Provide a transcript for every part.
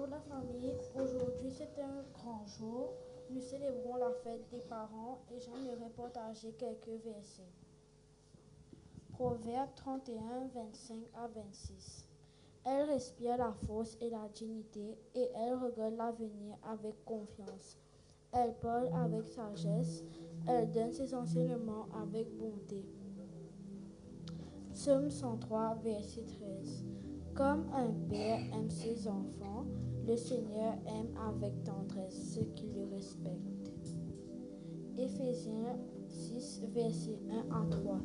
Bonjour la famille, aujourd'hui c'est un grand jour. Nous célébrons la fête des parents et j'aimerais partager quelques versets. Proverbe 31, 25 à 26. Elle respire la force et la dignité et elle regarde l'avenir avec confiance. Elle parle avec sagesse, elle donne ses enseignements avec bonté. Psaume 103, verset 13. Comme un père aime ses enfants, le Seigneur aime avec tendresse ceux qui le respectent. Éphésiens 6, verset 1 à 3.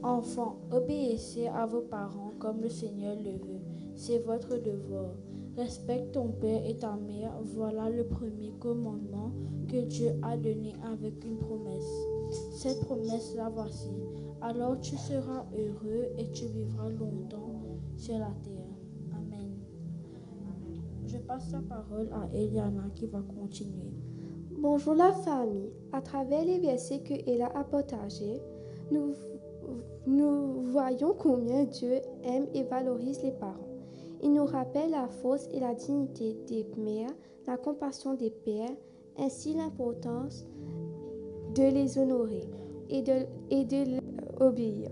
Enfants, obéissez à vos parents comme le Seigneur le veut. C'est votre devoir. Respecte ton père et ta mère. Voilà le premier commandement que Dieu a donné avec une promesse. Cette promesse la voici. Alors tu seras heureux et tu vivras longtemps sur la terre. Amen. Je passe la parole à Eliana qui va continuer. Bonjour la famille. À travers les versets que Ella a partagés, nous voyons combien Dieu aime et valorise les parents. Il nous rappelle la force et la dignité des mères, la compassion des pères, ainsi l'importance de les honorer et de leur obéir.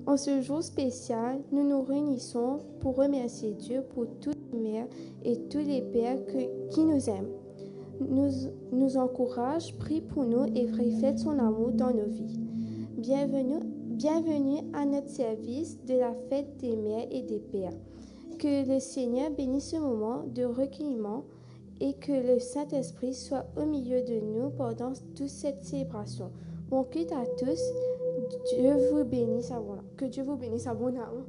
En ce jour spécial, nous nous réunissons pour remercier Dieu pour toutes les mères et tous les pères qui nous aiment. Nous encourage, prie pour nous et reflète son amour dans nos vies. Bienvenue à notre service de la fête des mères et des pères. Que le Seigneur bénisse ce moment de recueillement et que le Saint-Esprit soit au milieu de nous pendant toute cette célébration. Bon culte à tous. Dieu vous bénisse abondamment. Que Dieu vous bénisse abondamment.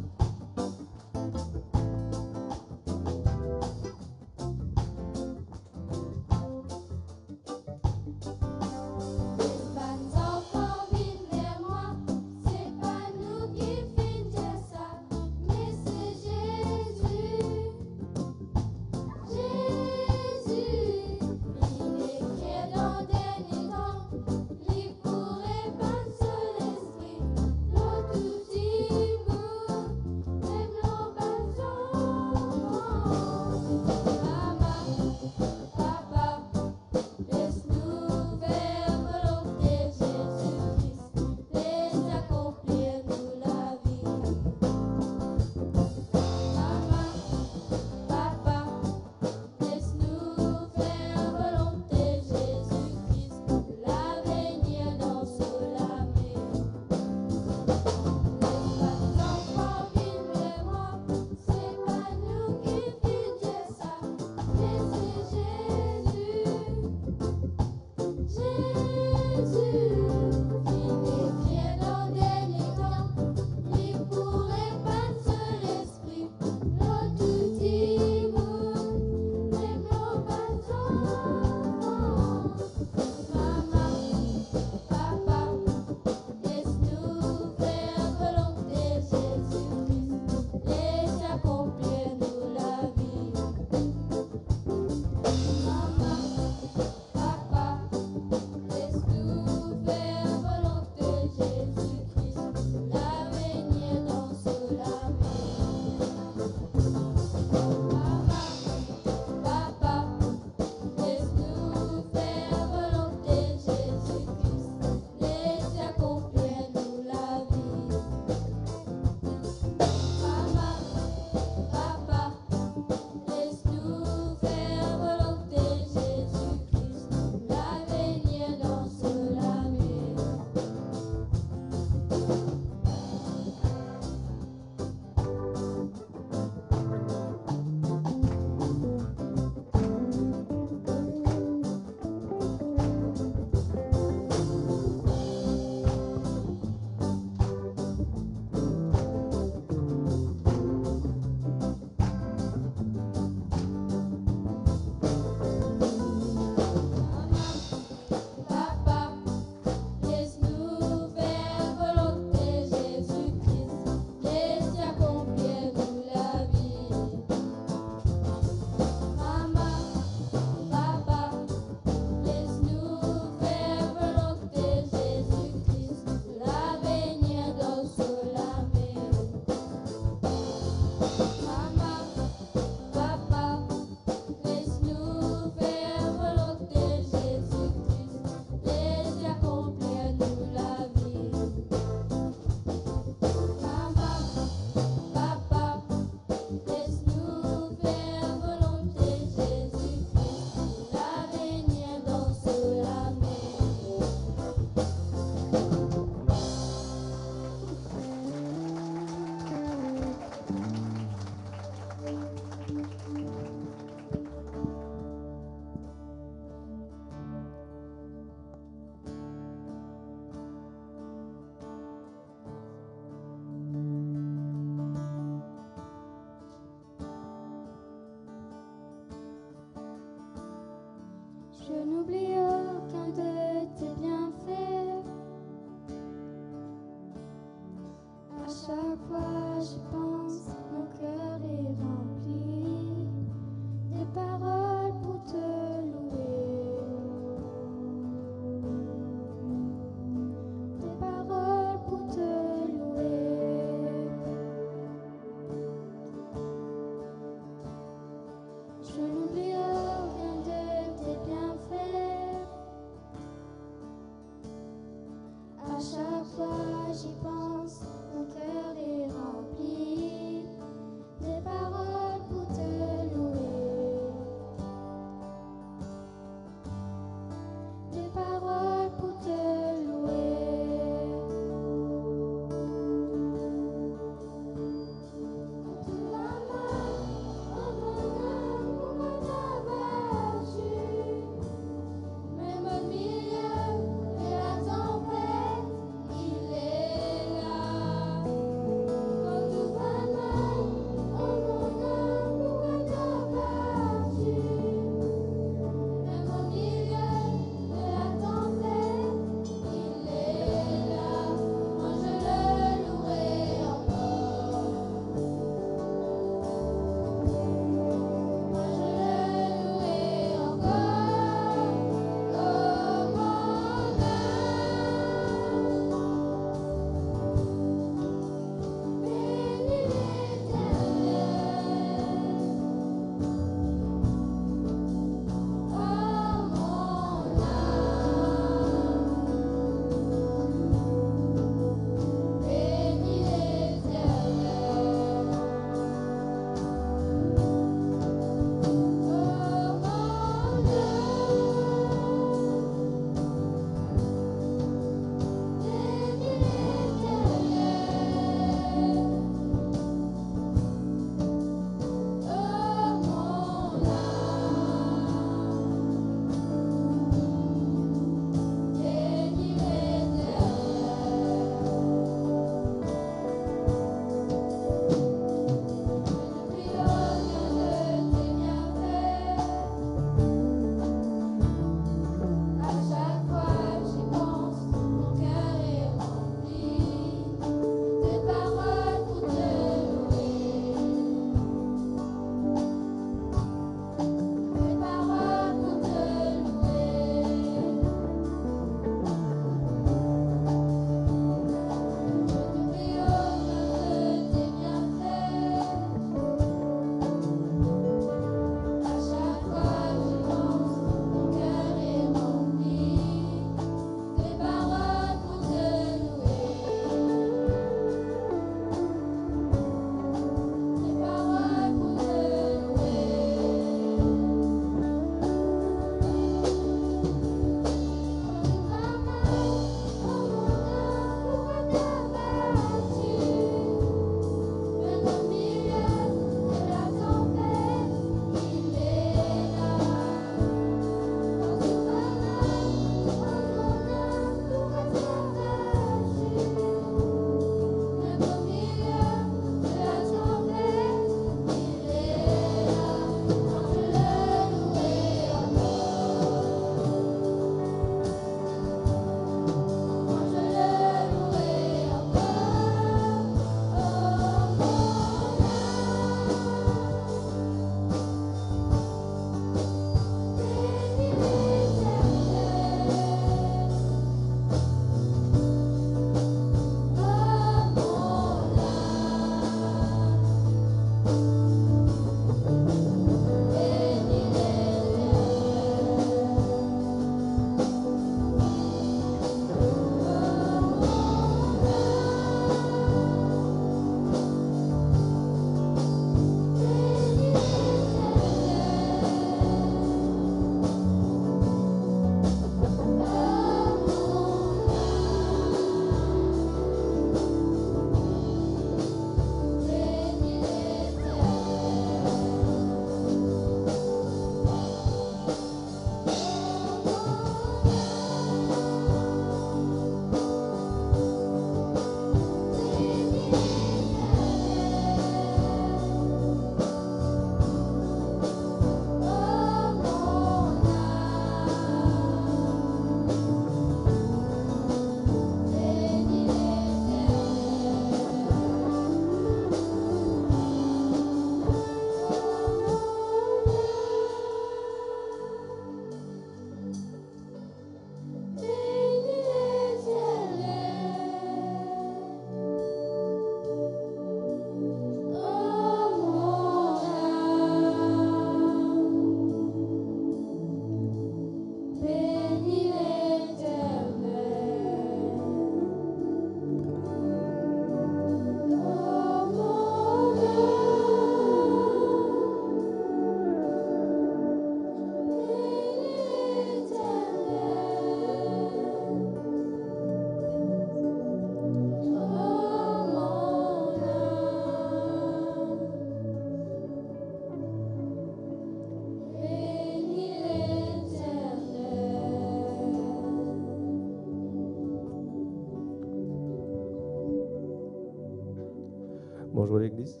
Bonjour l'Église.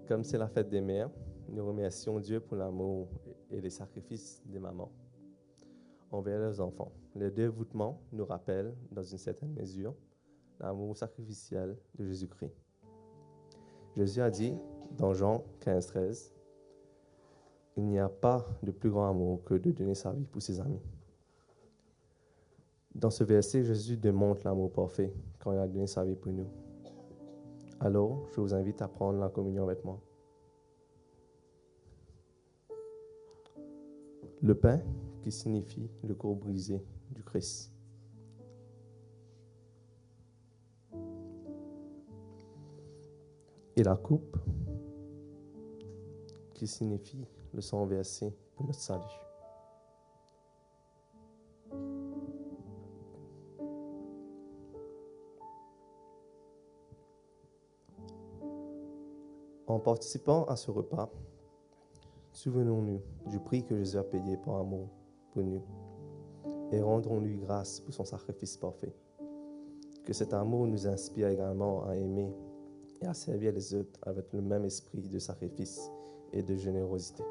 Comme c'est la fête des mères, nous remercions Dieu pour l'amour et les sacrifices des mamans envers leurs enfants. Le dévouement nous rappelle, dans une certaine mesure, l'amour sacrificiel de Jésus-Christ. Jésus a dit, dans Jean 15, 13, « Il n'y a pas de plus grand amour que de donner sa vie pour ses amis. » Dans ce verset, Jésus démontre l'amour parfait quand il a donné sa vie pour nous. Alors, je vous invite à prendre la communion avec moi. Le pain, qui signifie le corps brisé du Christ. Et la coupe, qui signifie le sang versé pour notre salut. En participant à ce repas, souvenons-nous du prix que Jésus a payé par amour pour nous et rendons-lui grâce pour son sacrifice parfait. Que cet amour nous inspire également à aimer et à servir les autres avec le même esprit de sacrifice et de générosité.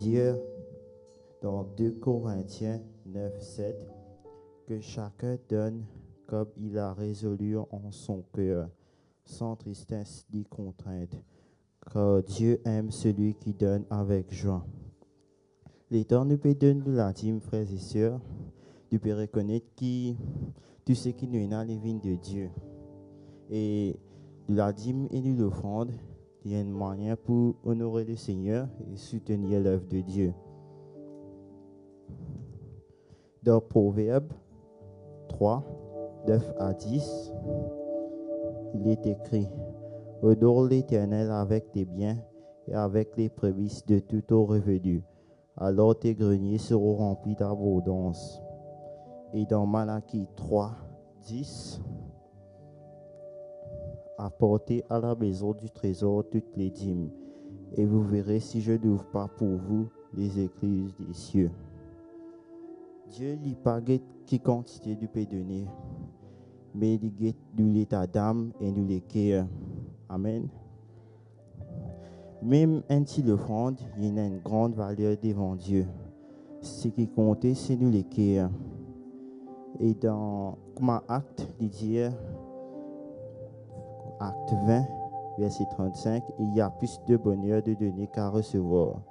Dire dans 2 Corinthiens 9, 7 que chacun donne comme il a résolu en son cœur, sans tristesse ni contrainte, car Dieu aime celui qui donne avec joie. L'étant nous peut donner la dîme, frères et sœurs, nous peut reconnaître que tout ce qui nous est les vignes de Dieu. Et la dîme et l'offrande, il y a une manière pour honorer le Seigneur et soutenir l'œuvre de Dieu. Dans Proverbe 3, 9 à 10, il est écrit « Honore l'Éternel avec tes biens et avec les prémices de tout ton revenu. Alors tes greniers seront remplis d'abondance. » Et dans Malachie 3, 10, apportez à la maison du trésor toutes les dîmes, et vous verrez si je n'ouvre pas pour vous les écluses des cieux. Dieu lui pas qui quantité du peut donner, mais il guette nous l'état d'âme et nous les cœurs. Amen. Même un petit offrande, il y a une grande valeur devant Dieu. Ce qui compte, c'est nous les cœurs. Et dans ma acte, il dit Acte 20, verset 35, il y a plus de bonheur de donner qu'à recevoir.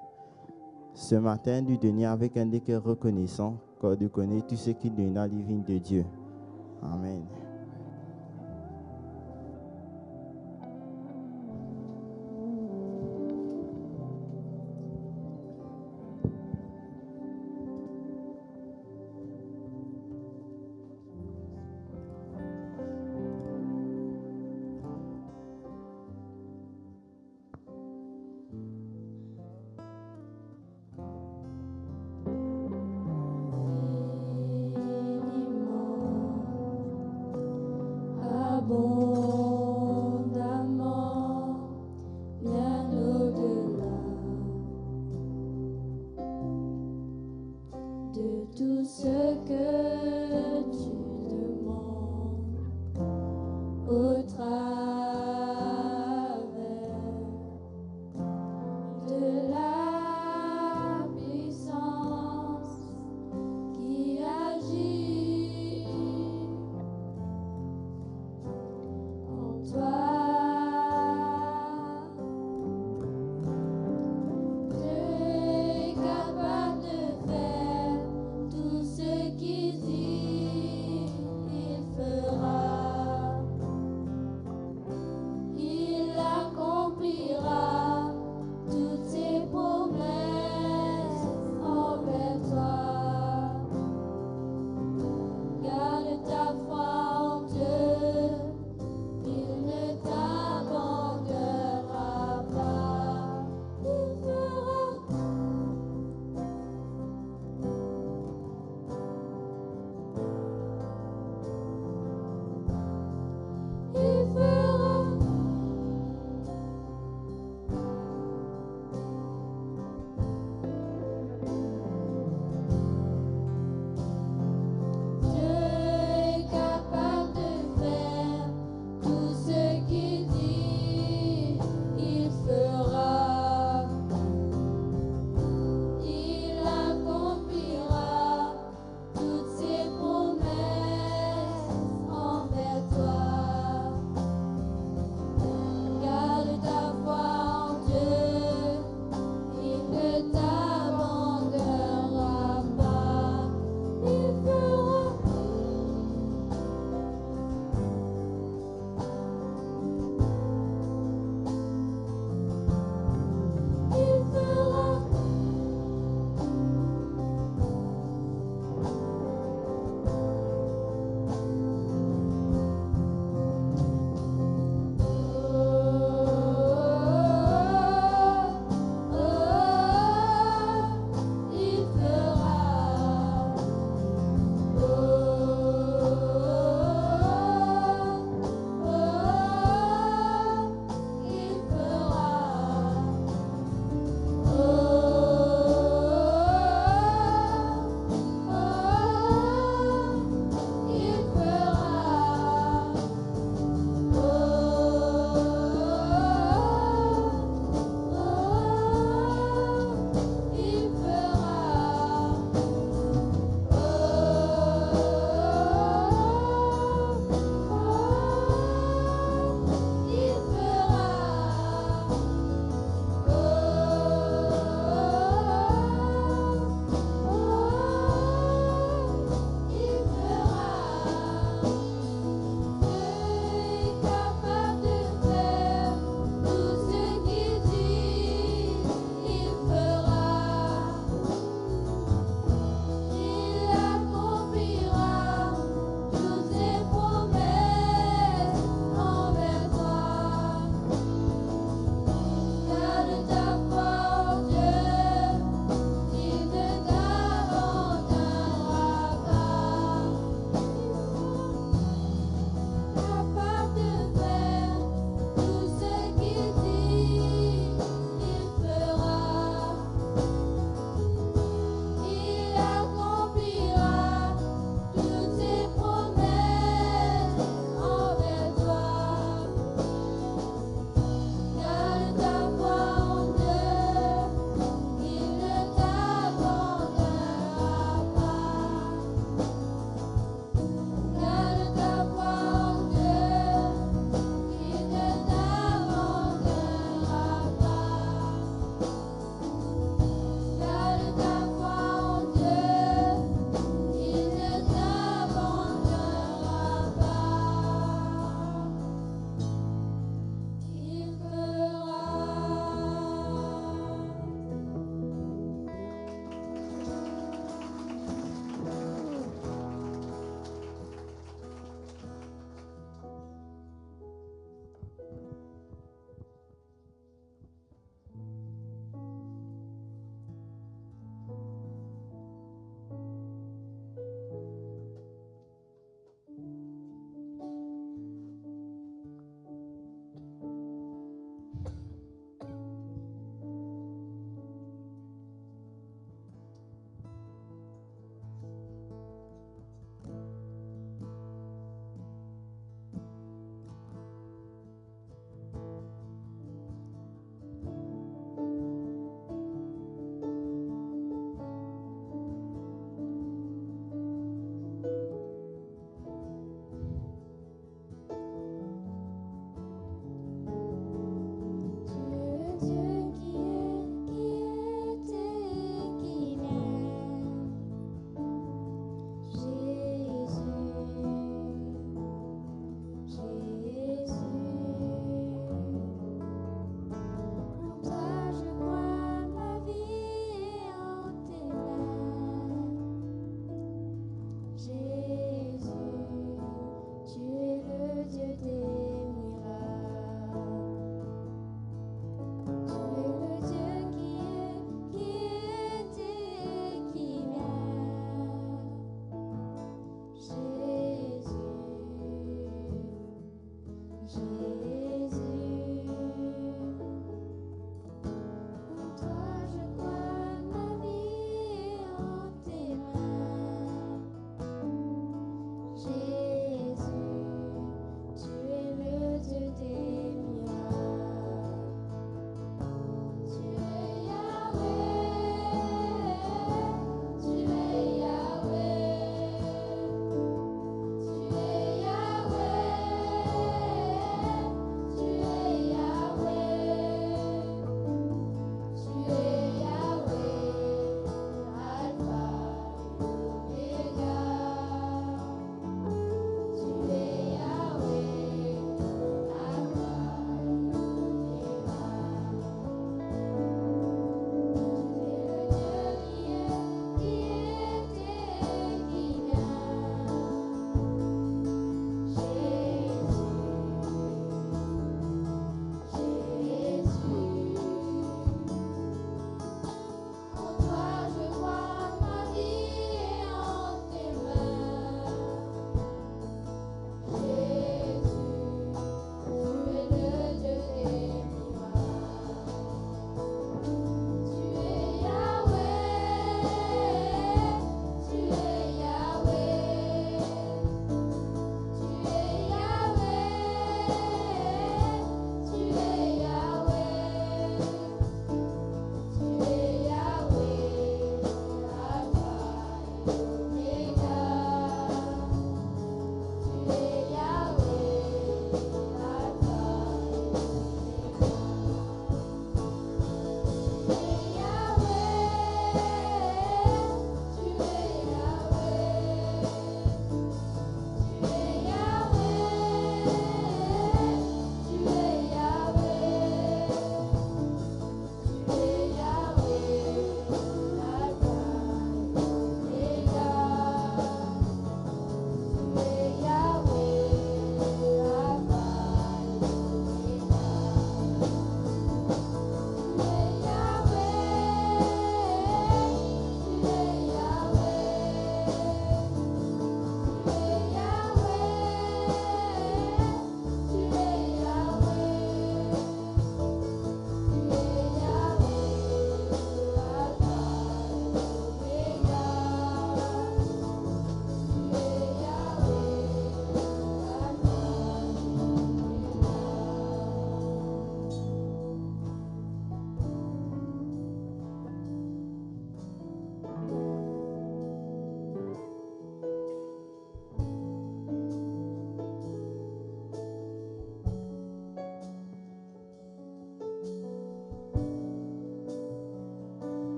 Ce matin, nous donnons avec un cœur reconnaissant, car nous connaissons tout ce qui nous donne les vignes de Dieu. Amen.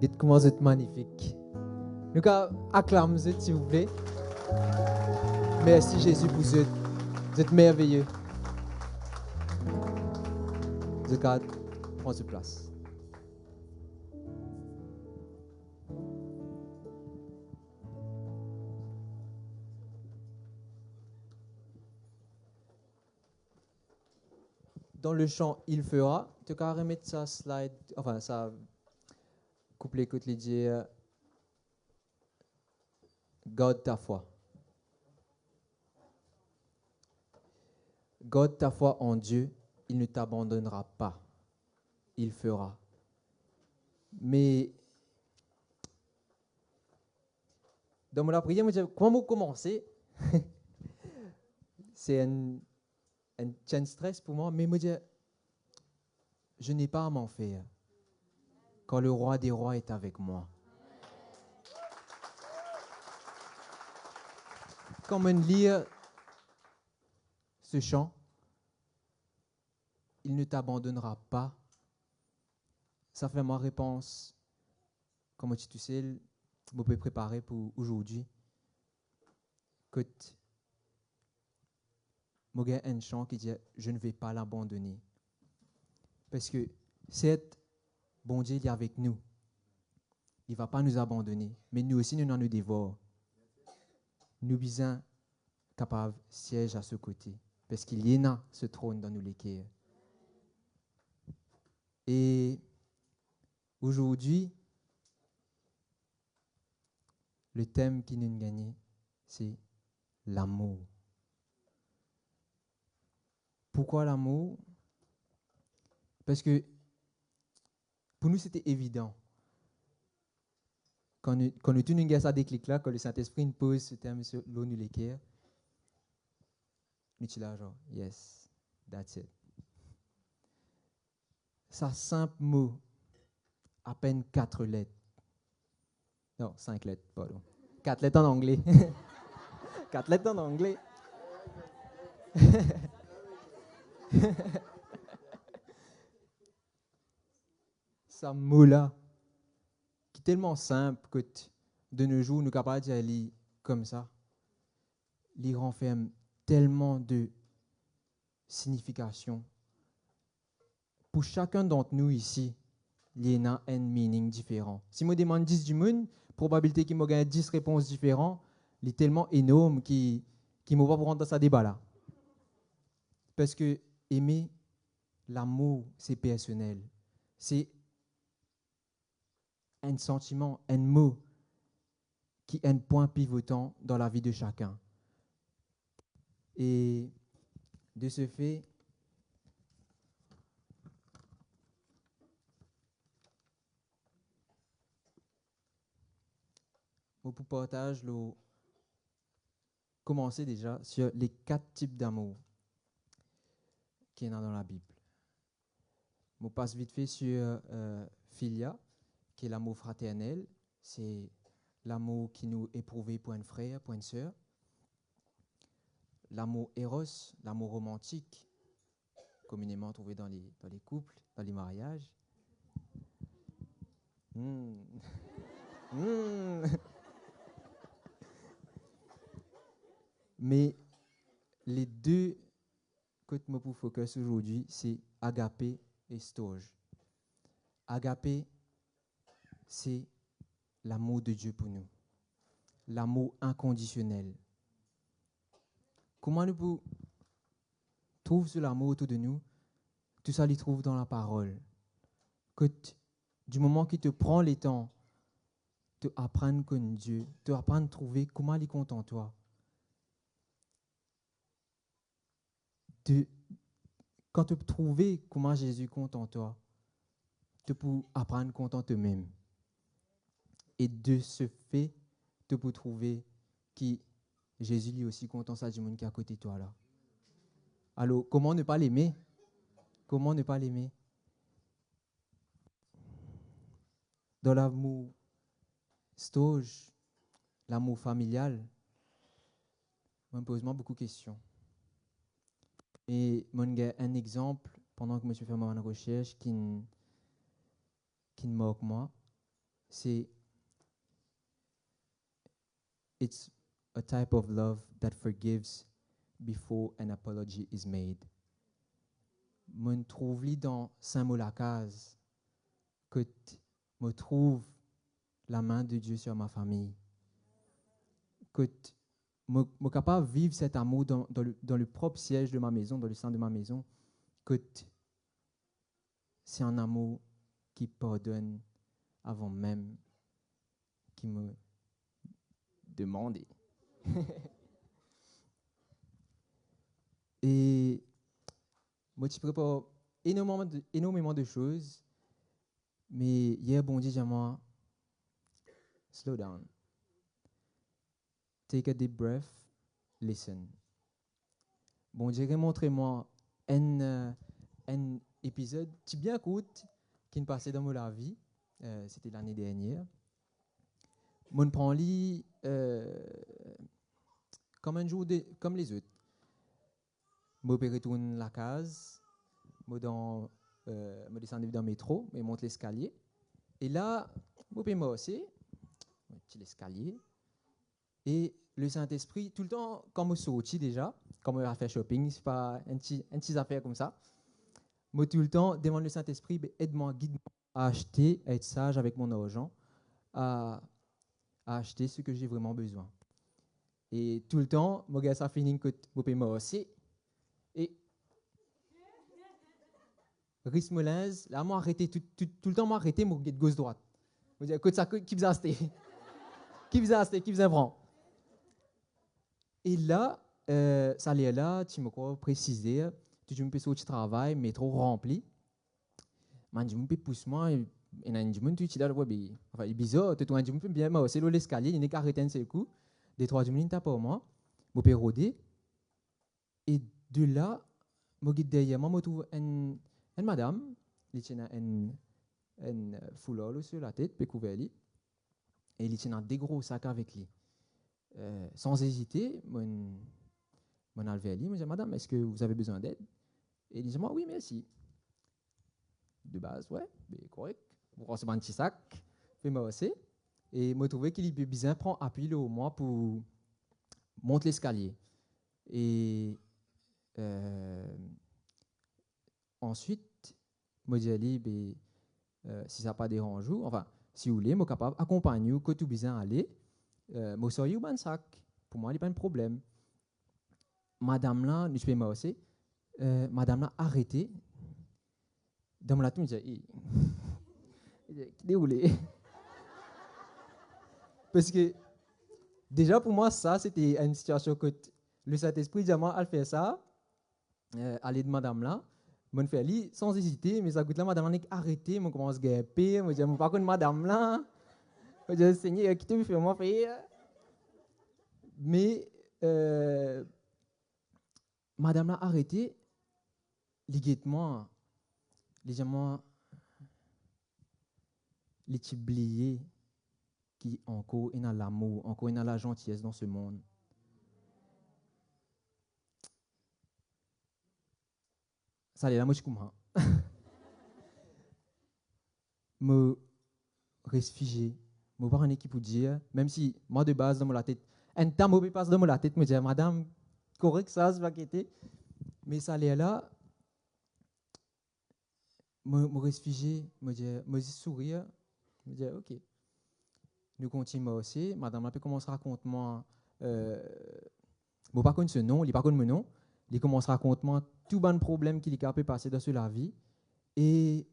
Et comment vous êtes magnifique. Nous acclamons s'il vous plaît. Merci Jésus pour vous. Vous êtes merveilleux. Vous êtes prendre cette place. Dans le chant Il fera, tu peux remettre sa slide, enfin ça couplet que tu dis garde ta foi. Garde ta foi en Dieu, il ne t'abandonnera pas. Il fera. Mais dans la prière, je me dis, comment commencer? C'est un stress pour moi, mais je me dis, je n'ai pas à m'en faire quand le roi des rois est avec moi. Quand on lit ce chant, il ne t'abandonnera pas. Ça fait ma réponse. Comme tu sais, je peux préparer pour aujourd'hui. Que il y a un chant qui dit je ne vais pas l'abandonner. Parce que cet bon Dieu il est avec nous. Il ne va pas nous abandonner. Mais nous aussi, nous n'en nous dévorons. Nous sommes capables de siéger à ce côté. Parce qu'il y a ce trône dans nous les cœurs. Et aujourd'hui, le thème qui nous gagne, c'est l'amour. Pourquoi l'amour? Parce que pour nous, c'était évident. Quand nous avons ça déclic là, quand le Saint-Esprit nous pose ce thème sur l'eau nous l'équerre, nous sommes là, genre, yes, that's it. Ça simple mot, à peine 4 lettres. Non, 5 lettres, pardon. 4 lettres en anglais. 4 lettres en anglais. Ce mot-là, qui est tellement simple que de nos jours, nous sommes capables de lire comme ça. Il renferme tellement de signification. Pour chacun d'entre nous ici, il y a un meaning différent. Si je me demande 10 du monde, probabilité qu'il me gagne 10 réponses différentes, il est tellement énorme qu'il ne va pas prendre dans ce débat-là. Parce que aimer, l'amour, c'est personnel. C'est un sentiment, un mot qui est un point pivotant dans la vie de chacun. Et de ce fait, pour partager, commencer déjà sur les 4 types d'amour qu'il y en a dans la Bible. Je passe vite fait sur Philia, qui est l'amour fraternel. C'est l'amour qui nous éprouve pour un frère, pour une sœur. L'amour éros, l'amour romantique, communément trouvé dans les couples, dans les mariages. Mais les deux que je me focus aujourd'hui, c'est agapé et storge. Agapé, c'est l'amour de Dieu pour nous. L'amour inconditionnel. Comment nous pouvons trouver ce l'amour autour de nous? Tout ça, il trouve dans la parole. Que du moment qu'il te prend le temps de apprendre à connaître Dieu, de apprendre à trouver comment il compte en toi. Quand tu peux trouver comment Jésus compte en toi, tu peux apprendre à compter en toi-même. Et de ce fait, tu peux trouver que Jésus lui aussi compte en ça du monde qui est à côté de toi là. Alors, comment ne pas l'aimer? Comment ne pas l'aimer? Dans l'amour stoge, l'amour familial, on me pose beaucoup de questions. Et j'ai un exemple, pendant que je fais ma recherche, qui me moque moi. c'est it's a type of love that forgives before an apology is made. Me trouve li dans Saint-Molacaz que me trouve la main de Dieu sur ma famille. Que me capable de vivre cet amour dans le propre siège de ma maison, dans le sein de ma maison. Que c'est un amour qui pardonne avant même qu'il me demande. Et moi, je prépare énormément de choses, mais hier, bon Dieu, j'ai moi, slow down. Take a deep breath, listen. Bon Dieu, montrez-moi un épisode qui bien court, qui ne passait dans ma vie, c'était l'année dernière. Mon prend lit comme un jour comme les autres. Je retourne la case, je descends dans le métro, je monte l'escalier. Et là, je peux aussi, petit l'escalier. Et le Saint-Esprit, tout le temps, quand je sortis déjà, quand je vais faire shopping, c'est pas une petite affaire comme ça. Moi, tout le temps, demande le Saint-Esprit, aide-moi, guide-moi à acheter, à être sage avec mon argent, à acheter ce que j'ai vraiment besoin. Et tout le temps, mon gars, ça finit que je peux aussi. Et Rhys Molins, là, moi, arrêté, tout le temps, moi, arrêté, moi, gauche droite. Je dis, écoute, ça, qui vous a acheté? Qui vous a acheté? Qui vous a pris? Et là, ça allait là, tu me crois préciser, tu me peux sortir du travail, métro rempli. Man, je me peux pousser moi, et un du monde, tu là, enfin, bizarre, tu me peux bien, moi, c'est l'escalier, il n'est qu'arrêté un seul coup, des 3 minutes, t'as pas moi, je peux rôder. Et de là, je guide derrière moi, je trouve une madame, qui tient un foulard sur la tête, couvert, et il tient des gros sacs avec lui. Sans hésiter, mon alvé ali, je dis, madame, est-ce que vous avez besoin d'aide? Et il dit, oui, merci. De base, ouais, mais correct. Vous recevez un petit sac, fais-moi aussi. Et je trouvais qu'il est bien prendre appui au moi pour monter l'escalier. Et ensuite, je dis, si ça n'a pas dérangé, enfin, si vous voulez, je suis capable d'accompagner vous, que tout bien aller. Je suis un sac. Pour moi, il n'y a pas de problème. Madame là, je peux moi aussi. Madame là, arrêtez. Dans mon latin, je dis, déroulé. Parce que, déjà pour moi, ça, c'était une situation que le Saint-Esprit dit à moi, elle fait ça, aller de madame là. Je fais aller sans hésiter, mais ça coûte là, madame là, arrêtez, je commence à guéper, je dis, par contre, madame là, je dis, Seigneur, qui te fait moi faire. Mais, madame là, arrêtez, liguez-moi, les gens, les petits bliés qui encore est dans l'amour, encore est dans la gentillesse dans ce monde. Ça là, moi je comprends. Me reste figé, me voir une équipe pour dire, même si moi de base dans mon tête, un temps mauvais passe dans mon tête, me dire madame, correct ça, c'est pas qu'était. Mais ça là, me reste figé, me sourire, me dire ok. Nous continuons aussi. Madame la commence à raconter moi, bon pas contre ce nom, il pas contre mon nom, il commence à raconter moi tout bon problème qu'il est capable de passer dans la vie et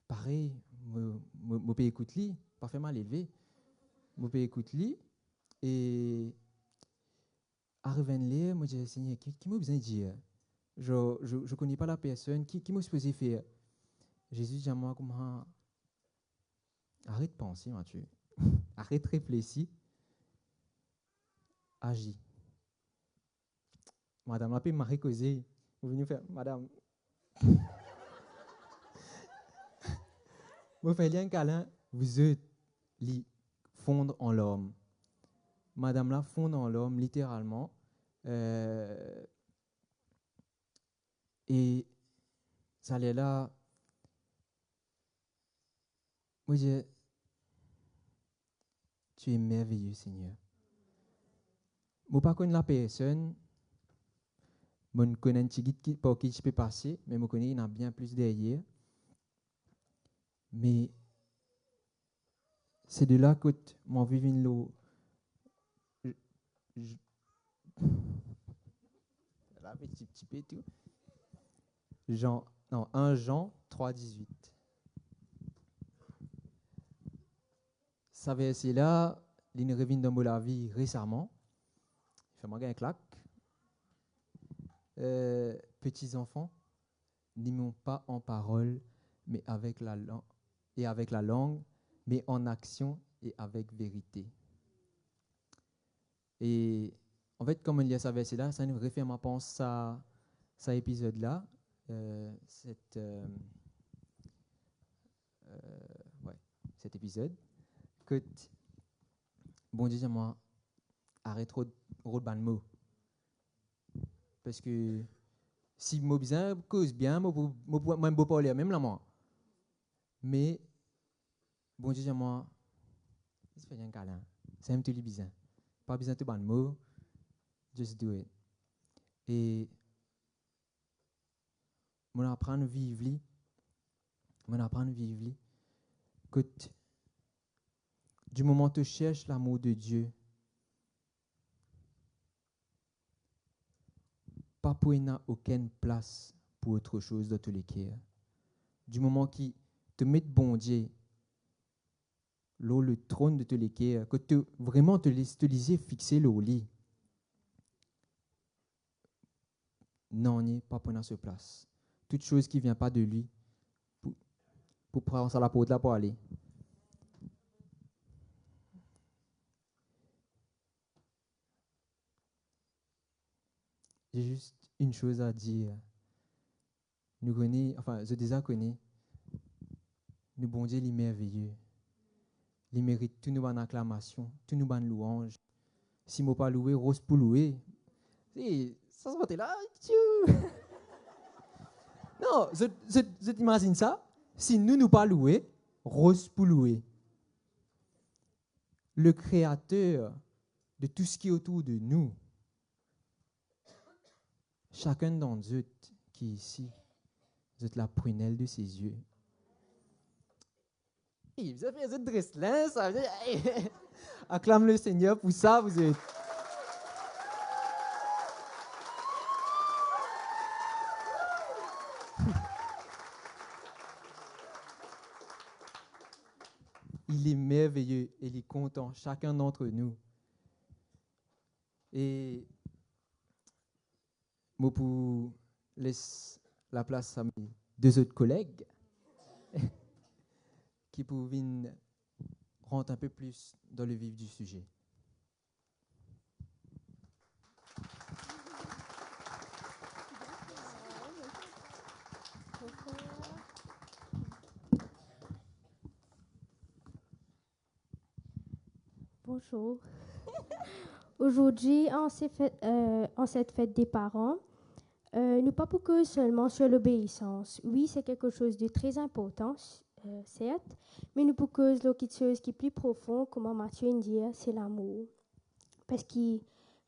pareil, me peux écouter lui, pas fait mal élevé, me peux écouter lui et arrivé là, moi j'ai Seigneur qui m'a besoin de dire, je connais pas la personne qui m'a supposé faire. Jésus dit à moi comment arrête de penser Mathieu. Arrête de réfléchir. Agis. Madame la paix m'a causé. Vous venez faire, madame. Vous faites un câlin, vous êtes fondre en l'homme. Madame la fondre en l'homme, littéralement. Et ça allait là. Moi, Tu es merveilleux, Seigneur. Je ne connais pas la personne. Je connais un petit guide par qui je peux passer, mais je connais qu'il y en a bien plus derrière. Mais c'est de là que mon vivre une l'eau. Là, petit peu tout. 1 Jean 3,18. Ça verset-là, il revient dans la vie récemment. Fais-moi un claque. Petits enfants, n'aimons pas en parole, mais avec la langue, mais en action et avec vérité. Et en fait, comme il y a ce verset-là, ça nous réfère, ma pense, à cet épisode-là, cet épisode, que bon Dieu, moi, arrête trop de mots. Parce que si je bien, cause bien, je ne peux pas parler même là, moi. Mais, bon Dieu, moi, c'est un câlin. C'est un petit bizarre. Pas besoin de bon mot. Just do it. Et, je apprends à vivre. Que du moment où tu cherches l'amour de Dieu, pas pour n'a aucune place pour autre chose dans tous les cas. Du moment qui te met bon Dieu, le trône de tous les cas, que tu vraiment te laisses fixer le lit. Non, n'y pas pour ce place. Toute chose qui vient pas de lui, pour prendre ça la porte là pour aller. J'ai juste une chose à dire. Nous connaissons, enfin, je déjà connais, nous bon Dieu, il est merveilleux. Il mérite toute nos acclamations, toutes nos louanges. Si je ne pas loué, rose pour louer. Ça se votait là. Non, je t'imagine ça. Si nous pas loué, rose pour louer. Le créateur de tout ce qui est autour de nous. Chacun d'entre eux qui est ici, vous êtes la prunelle de ses yeux. Et vous avez un dresse-là, ça veut dire, acclame le Seigneur pour ça, vous êtes. Il est merveilleux et il est content, chacun d'entre nous. Et moi, pour laisser la place à mes 2 autres collègues qui pouvaient rentrer un peu plus dans le vif du sujet. Bonjour. Aujourd'hui, en cette fête des parents, nous pas pour que seulement sur l'obéissance. Oui, c'est quelque chose de très important, certes, mais nous pour que quelque chose qui est plus profond, comme Matthieu dit, c'est l'amour. Parce que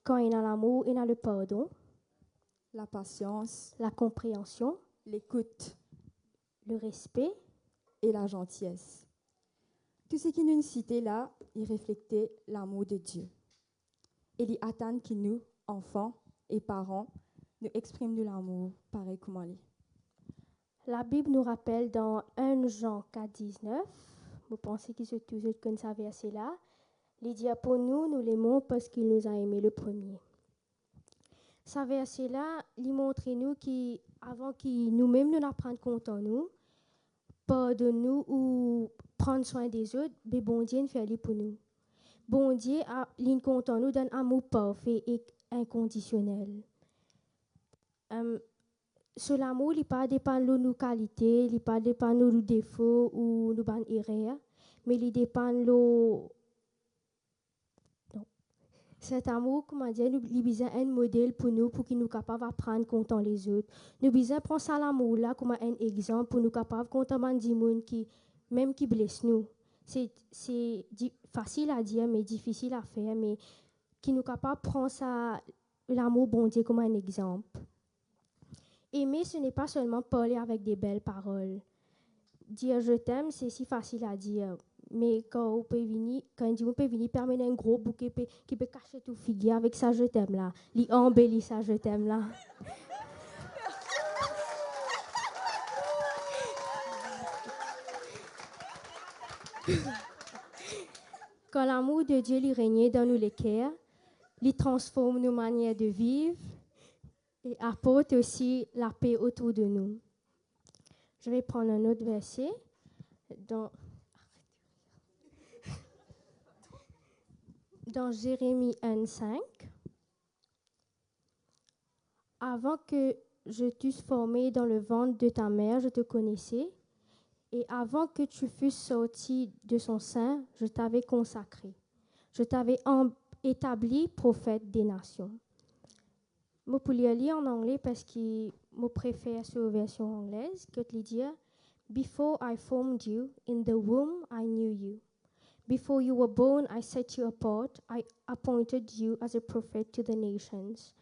quand il y a l'amour, il y a le pardon, la patience, la compréhension, l'écoute, le respect et la gentillesse. Tout ce qui nous citait là, il reflétait l'amour de Dieu. Et il attend que nous, enfants et parents, nous exprimions de l'amour pareil comme lui. La Bible nous rappelle dans 1 Jean 4,19, vous pensez qu'ils sont tous comme ça verset-là, il dit pour nous l'aimons parce qu'il nous a aimés le premier. Ce verset-là, il montre nous qu'avant que nous-mêmes nous prenions compte en nous, pardonne-nous ou prendre soin des autres, mais bon Dieu fait pour nous. Bon Dieu a compte en nous d'un amour parfait et inconditionnel. Ce l'amour, il ne dépend pas de nos qualités, il ne dépend pas de nos défauts ou de nos erreurs, mais il dépend de nos... Cet amour, comment dire, nous avons un modèle pour nous, pour qu'il nous capable d'apprendre compte les autres. Nous avons prendre ça l'amour là comme un exemple pour nous capable compte des gens qui même qui blessent nous. facile à dire, mais difficile à faire, mais qui nous capable de prendre ça, l'amour bon Dieu comme un exemple. Aimer, ce n'est pas seulement parler avec des belles paroles. Dire je t'aime, c'est si facile à dire. Mais quand on peut venir permettre un gros bouquet qui peut cacher tout figuier avec ça je t'aime là. Il embellit ça je t'aime là. Quand l'amour de Dieu lui régnait dans nous les cœurs, il transforme nos manières de vivre et apporte aussi la paix autour de nous. Je vais prendre un autre verset dans Jérémie 1:5. Avant que je t'eusse formé dans le ventre de ta mère, je te connaissais. Et avant que tu fusses sorti de son sein, je t'avais consacré. Je t'avais établi prophète des nations. Je peux lire en anglais parce que je préfère cette version anglaise que de dire Before I formed you, in the womb I knew you. Before you were born, I set you apart. I appointed you as a prophet to the nations.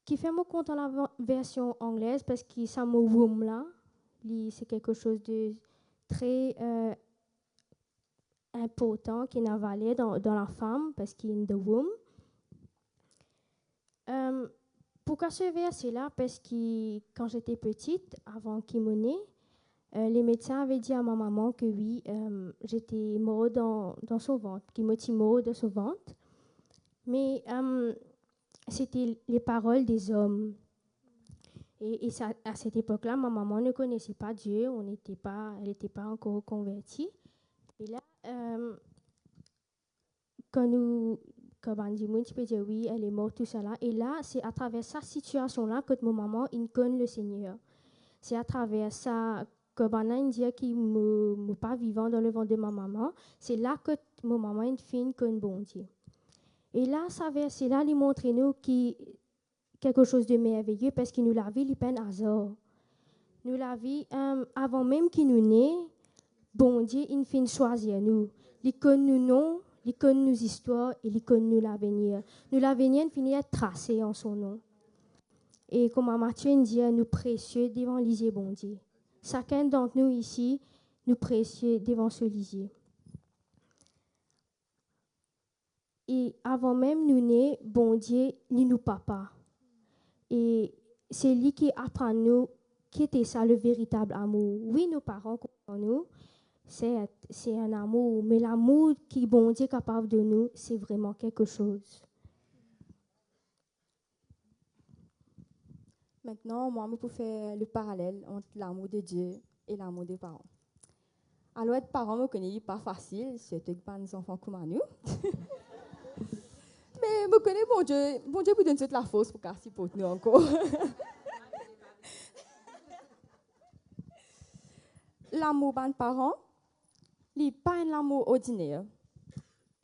Qui fait mon compte dans la version anglaise parce que ça me womb là. C'est quelque chose de très important qui n'a valé dans la femme parce qu'il est in the womb. Pourquoi ce verset-là? Parce que quand j'étais petite, avant qu'il me naisse, les médecins avaient dit à ma maman que oui, j'étais morte dans son ventre, qu'il m'était morte dans son ventre. Mais c'était les paroles des hommes. Et ça, à cette époque-là, ma maman ne connaissait pas Dieu, elle n'était pas encore convertie. Et là, quand on dit, tu peux dire oui, elle est morte, tout ça là. Et là, c'est à travers cette situation-là que ma maman connaît le Seigneur. C'est à travers ça que on dit qu'il ne pas vivant dans le ventre de ma maman. C'est là que ma maman est fine comme bon Dieu. Et là, ça verset-là, il montre nous qui quelque chose de merveilleux parce qu'il nous l'a vu, il peine hasard. Nous l'a vu avant même qu'il nous naît, bon Dieu, il finit choisir nous. Il connaît nos noms, il connaît nos histoires et il connaît nous l'avenir. Nous l'avenir finit à tracer en son nom. Et comme Matthieu dit, nous précieux devant l'isier bon Dieu. Chacun d'entre nous ici, nous précieux devant ce lisier. Et avant même nous naître, bon Dieu, il nous papa. Et c'est lui qui apprend nous qui était ça le véritable amour. Oui, nos parents comprennent nous, c'est un amour, mais l'amour qui bon Dieu est capable de nous, c'est vraiment quelque chose. Maintenant, moi, je peux faire le parallèle entre l'amour de Dieu et l'amour des parents. Alors, être parent, je connais pas facile, surtout pas des enfants comme nous. Mais je connais bon Dieu vous donne toute la force pour casser pour nous encore. L'amour des parents, ce n'est pas un amour ordinaire.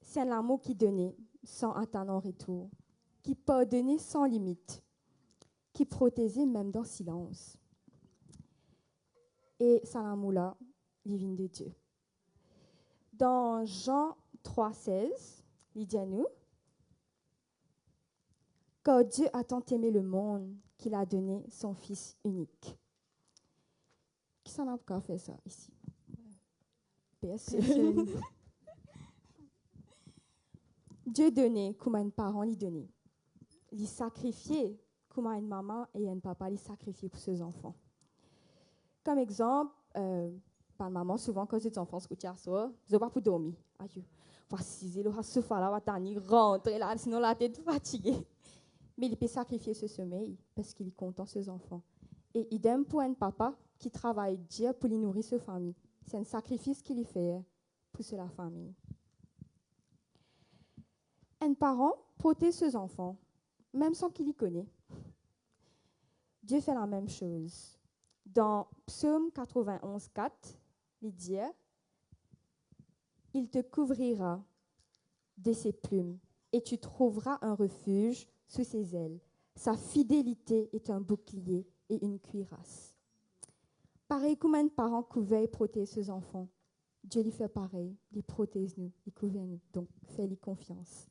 C'est un amour qui donne sans attendre en retour, qui pardonne sans limite, qui protège même dans le silence. Et cet amour-là, il vient de Dieu. Dans Jean 3,16, il dit à nous, car Dieu a tant aimé le monde qu'il a donné son Fils unique. Qui s'en a encore fait ça ici? Personne. Dieu donnait comme un parent lui donnait. Il sacrifiait comme une maman et un papa lui sacrifiait pour ses enfants. Comme exemple, par maman, souvent quand les enfants se couchent à soir, ils n'ont pas pour dormir. Adieu. Voici, il aura ce là, va t'en rentrer là, sinon la tête fatiguée. Mais il peut sacrifier ce sommeil parce qu'il est content de ses enfants. Et idem pour un papa qui travaille dur pour lui nourrir sa famille. C'est un sacrifice qu'il fait pour la famille. Un parent protège ses enfants, même sans qu'il y connaisse. Dieu fait la même chose. Dans Psaume 91,4, il dit « Il te couvrira de ses plumes et tu trouveras un refuge sous ses ailes. Sa fidélité est un bouclier et une cuirasse. » Pareil comme un parent couvert et protège ses enfants. Dieu lui fait pareil, il protège nous, il couvre nous, donc fais-lui confiance.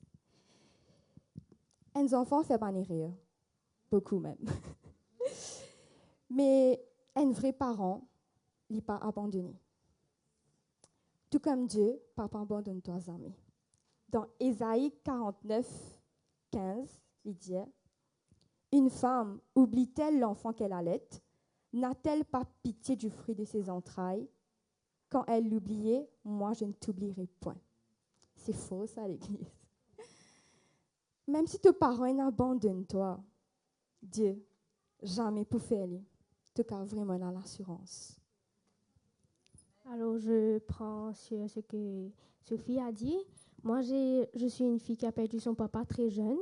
Un enfant fait pas erreur, beaucoup même. Mais un vrai parent, il n'est pas abandonné. Tout comme Dieu, papa abandonne toi jamais. Dans Ésaïe 49, 15, il dit « Une femme oublie-t-elle l'enfant qu'elle allait? N'a-t-elle pas pitié du fruit de ses entrailles? Quand elle l'oubliait, moi je ne t'oublierai point. » C'est faux ça, l'Église. Même si tes parents abandonnent toi, Dieu, jamais pour faire lui. En tout cas, vraiment dans l'assurance. Alors, je prends sur ce que Sophie a dit. Moi, je suis une fille qui a perdu son papa très jeune.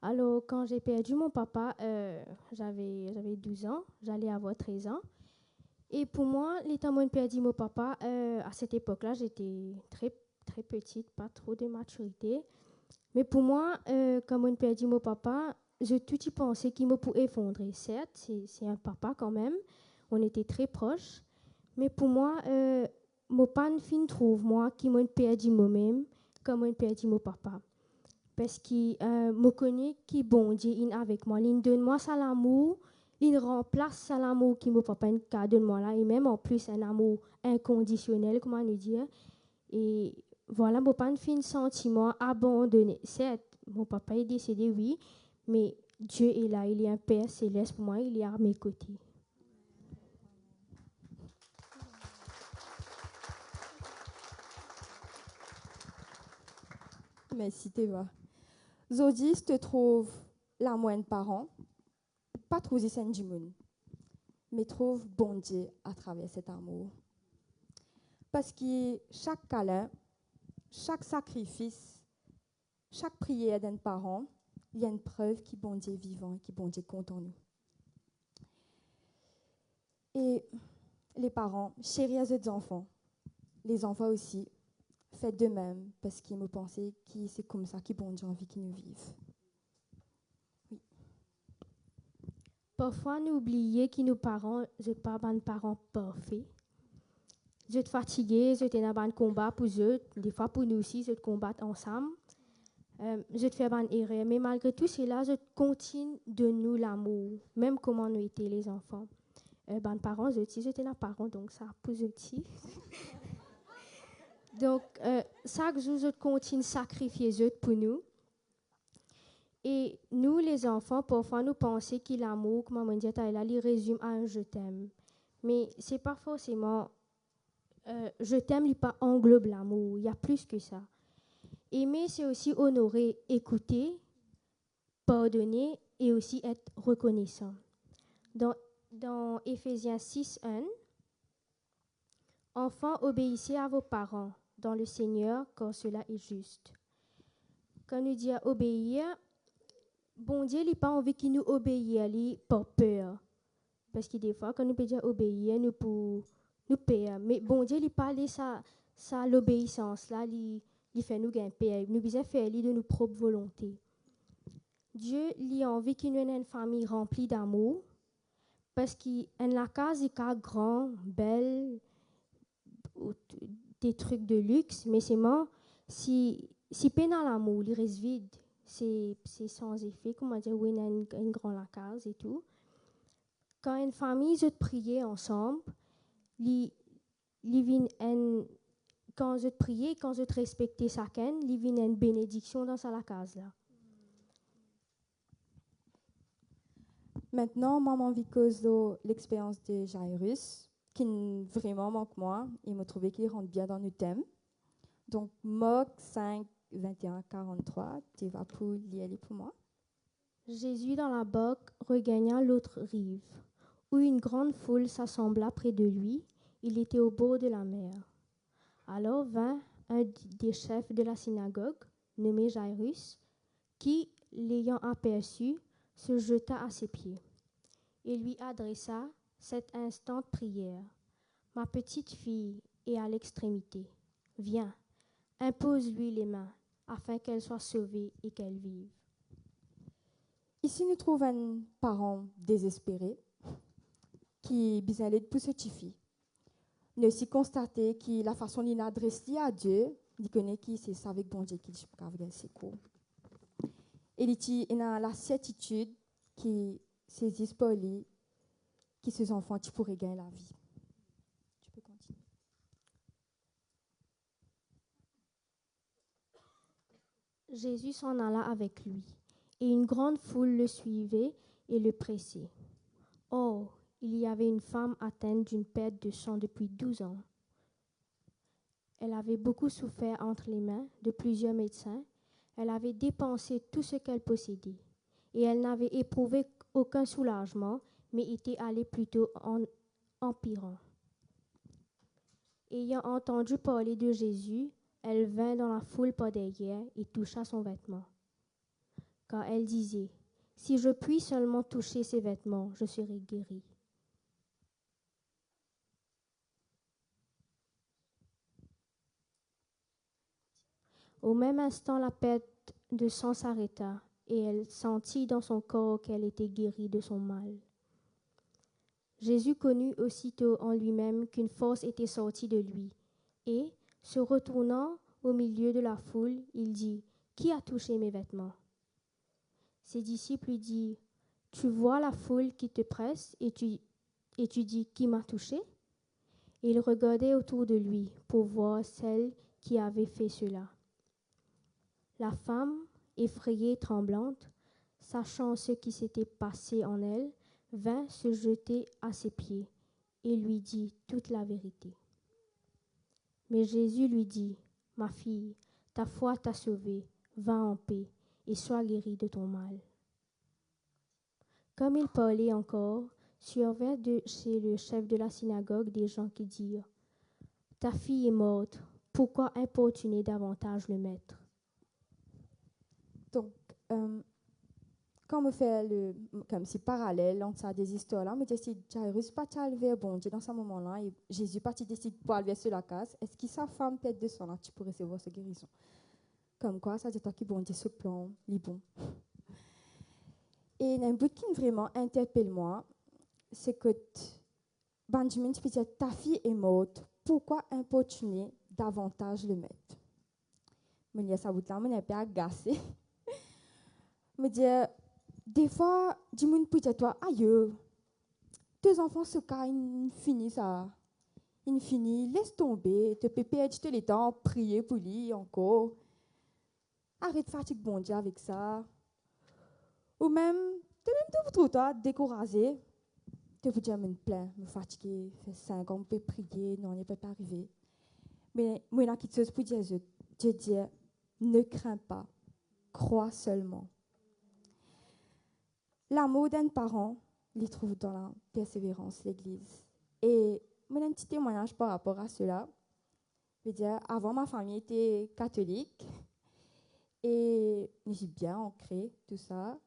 Alors, quand j'ai perdu mon papa, j'avais 12 ans, j'allais avoir 13 ans. Et pour moi, l'état où j'ai perdu mon papa, à cette époque-là, j'étais très, très petite, pas trop de maturité. Mais pour moi, quand j'ai perdu mon papa, j'ai tout y pensé qu'il me pouvait effondrer. Certes, c'est un papa quand même, on était très proches. Mais pour moi, mon père ne trouve moi qui m'a perdu moi-même, comme j'ai perdu mon papa. Parce qu'il me connaît qui bon Dieu est avec moi. Il donne moi ça l'amour, il remplace ça l'amour qui mon papa donne moi là, et même en plus un amour inconditionnel, comment nous dire. Et voilà, mon père fait un sentiment abandonné. Certes, mon papa est décédé, oui, mais Dieu est là, il est un Père céleste pour moi, il est à mes côtés. Merci, Théva. Zodis te trouve la moindre parent, pas trop scène du monde, mais trouve bon Dieu à travers cet amour. Parce que chaque câlin, chaque sacrifice, chaque prière d'un parent, il y a une preuve qui bon Dieu est vivant et qui bon Dieu compte en nous. Et les parents, chérir les enfants, les enfants aussi, faites de même, parce qu'ils me pensaient que c'est comme ça qu'ils bon Dieu envie qu'ils nous vivent. Oui. Parfois, nous oublions que nos parents, je ne pas des parents parfaits. Je suis fatiguée, je suis dans un combat pour eux, des fois pour nous aussi, je combat ensemble. Je fais une erreur, mais malgré tout cela, je continue de nous l'amour, même comment nous étions les enfants. Parents, j'étais un parent, donc ça pour eux aussi. Donc, chaque jour, je continue de sacrifier eux pour nous. Et nous, les enfants, parfois, nous pensons que l'amour, comme maman dit, il résume à un « je t'aime ». Mais ce n'est pas forcément « je t'aime », il pas englobe l'amour. Il y a plus que ça. Aimer, c'est aussi honorer, écouter, pardonner et aussi être reconnaissant. Dans Éphésiens 6:1, « Enfants, obéissez à vos parents dans le Seigneur, car cela est juste. » Quand nous disons obéir, bon Dieu n'a pas envie qu'il nous obéisse par peur. Parce que des fois, quand nous pouvons obéir, nous peur. Mais bon Dieu n'a pas ça l'obéissance là, il fait nous gagner peur. Nous devons faire de nos propres volontés. Dieu a envie qu'il nous ait une famille remplie d'amour. Parce que la case est grand, belle, des trucs de luxe, mais c'est moi, si peine dans l'amour, il reste vide. C'est sans effet, comment dire, oui, il y a une grande case et tout. Quand une famille se prier ensemble, quand je priais, quand je respectais chacun, il y a une bénédiction dans la case là. Maintenant, moi, j'ai envie de causer l'expérience de Jairus, qui vraiment manque moi, et m'a trouvé qu'il rentre bien dans le thème. Donc, Marc 5, 21, 43, tu vas pour lire pour moi. Jésus, dans la barque, regagna l'autre rive, où une grande foule s'assembla près de lui. Il était au bord de la mer. Alors vint un des chefs de la synagogue, nommé Jairus, qui, l'ayant aperçu, se jeta à ses pieds et lui adressa cette instante prière. « Ma petite fille est à l'extrémité. Viens, impose-lui les mains, afin qu'elle soit sauvée et qu'elle vive. » Ici, nous trouvons un parent désespéré qui est besoin d'aide pour cette fille. nous aussi constaté que la façon dont il adresse à Dieu, il connaît qui c'est ça avec bon Dieu qui dit c'est cool. Et il a la certitude qui saisissent par lui, qui ses enfants tu pourraient gagner la vie. Tu peux continuer. Jésus s'en alla avec lui, et une grande foule le suivait et le pressait. Or, il y avait une femme atteinte d'une perte de sang depuis 12 ans. Elle avait beaucoup souffert entre les mains de plusieurs médecins. Elle avait dépensé tout ce qu'elle possédait, et elle n'avait éprouvé aucun soulagement, mais était allée plutôt en empirant. Ayant entendu parler de Jésus, elle vint dans la foule par derrière et toucha son vêtement. Car elle disait, « Si je puis seulement toucher ses vêtements, je serai guérie. » Au même instant, la perte de sang s'arrêta, et elle sentit dans son corps qu'elle était guérie de son mal. Jésus connut aussitôt en lui-même qu'une force était sortie de lui, et, se retournant au milieu de la foule, il dit, « Qui a touché mes vêtements ?» Ses disciples lui dirent, « Tu vois la foule qui te presse, et tu dis, « Qui m'a touché ?» Et il regardait autour de lui pour voir celle qui avait fait cela. La femme, effrayée et tremblante, sachant ce qui s'était passé en elle, vint se jeter à ses pieds et lui dit toute la vérité. Mais Jésus lui dit, « Ma fille, ta foi t'a sauvée, va en paix et sois guérie de ton mal. » Comme il parlait encore, survinrent de chez le chef de la synagogue des gens qui dirent, « Ta fille est morte, pourquoi importuner davantage le maître ?» Donc, quand on fait comme si parallèle entre ça des histoires-là, mais si Jairus pas levé bon Dieu dans ce moment-là, et Jésus pas décide de aller sur la case, est-ce que sa femme peut-être de sang là, tu peux recevoir cette guérison? Comme quoi, ça dit toi qui bon Dieu ce plan, il est bon. Et un bout qui vraiment interpelle moi, c'est que Benjamin tu peux dire ta fille est morte, pourquoi importuner davantage le maître? Mais il y a ça bout là, on est un peu agacé. Me dire, des fois, du monde peut dire toi, aïe, tes enfants se caillent, ils finissent ça. Ils finissent, laisse tomber, te perdre tout le temps, prier pour lui encore. Arrête de fatigue bon Dieu avec ça. Ou même, tu même tout toi découragé. Tu peux dire, me plains, me fatiguer, fait 5 ans, je peux prier, non, il ne peut pas arriver. Mais moi, la petite chose pour dire, je dis, ne crains pas, crois seulement. L'amour d'un parent, il trouve dans la persévérance, l'Église. Et mon un petit témoignage par rapport à cela. Je veux dire, avant, ma famille était catholique et j'ai bien ancré tout ça.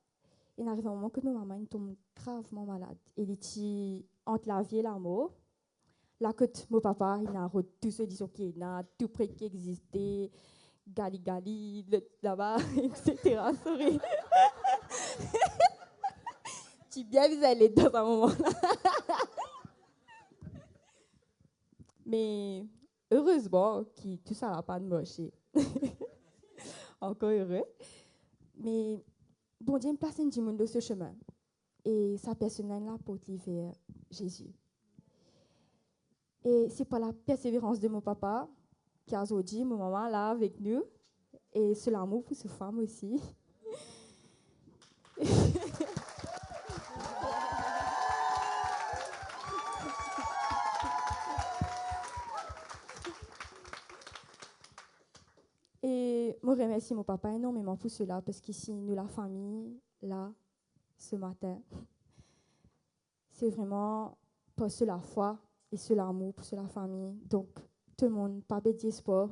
Il arrive un moment que ma maman tombe gravement malade. Il était entre la vie et la mort. Là, que mon papa, il a tout ce disons qui est là, tout près qui existait, gali, là-bas, etc. Sorry. Tu bien vu aller dans un moment-là. Mais heureusement, tout ça n'a pas de marché. Encore heureux. Mais bon Dieu me place un monde dans ce chemin. Et sa personne là porte vers Jésus. Et c'est pas la persévérance de mon papa qui a aujourd'hui mon maman là avec nous. Et c'est l'amour pour cette femme aussi. Et je remercie mon papa énormément pour cela, parce qu'ici, nous, la famille, là, ce matin, c'est vraiment pour la foi et sur l'amour, pour la famille. Donc, tout le monde, pas d'espoir.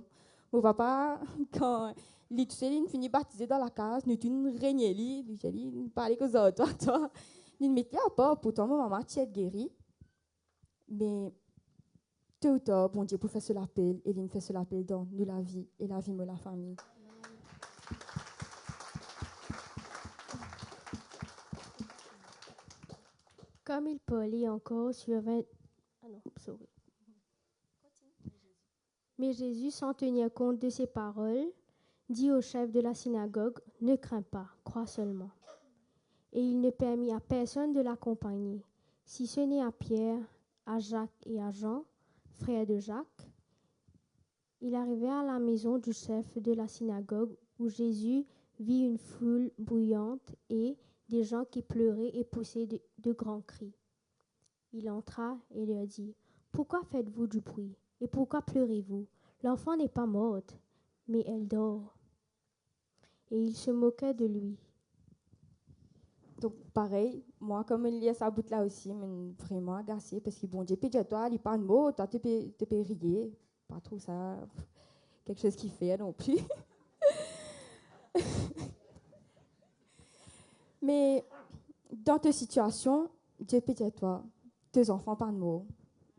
Mon papa, quand il finit baptisé dans la case, nous avons régné, il parlait que ça, toi. Il mettait à part, pourtant, ma maman, tu es guérie. Mais tôt ou tard, bon Dieu, pour faire ce l'appel, et il fait ce l'appel dans nous, la vie, et la vie de la famille. Comme il parlait encore, survint... Mais Jésus, sans tenir compte de ces paroles, dit au chef de la synagogue, « Ne crains pas, crois seulement. » Et il ne permit à personne de l'accompagner, si ce n'est à Pierre, à Jacques et à Jean, frères de Jacques. Il arrivait à la maison du chef de la synagogue où Jésus vit une foule bruyante et des gens qui pleuraient et poussaient de grands cris. Il entra et leur dit, « Pourquoi faites-vous du bruit et pourquoi pleurez-vous? L'enfant n'est pas morte, mais elle dort. » Et il se moquait de lui. Donc, pareil, moi, comme il y a sa bout là aussi, je suis vraiment agacée parce que bon Dieu, puis toi, il pas de mots, toi, tu peux rire. Pas trop ça, quelque chose qui fait non plus. Mais dans ta situation, Dieu peut dire toi, tes enfants pas de mots,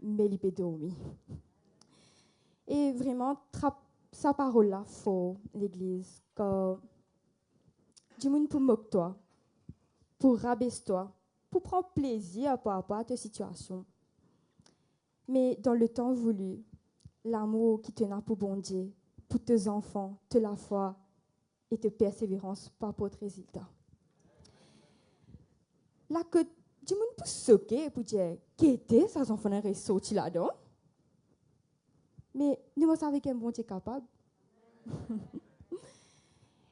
mais ils peuvent dormir. Et vraiment, sa parole là, faut l'église, quand du monde pour moquer toi, pour rabaisser toi, pour prendre plaisir par rapport à ta situation. Mais dans le temps voulu, l'amour qui te n'a pour bon Dieu, pour tes enfants, de la foi et de persévérance par rapport au résultat. Là que du monde pour soquer pour dire qu'était ces enfants n'auraient sorti là-dedans. Mais nous savons qu'un bon Dieu est capable.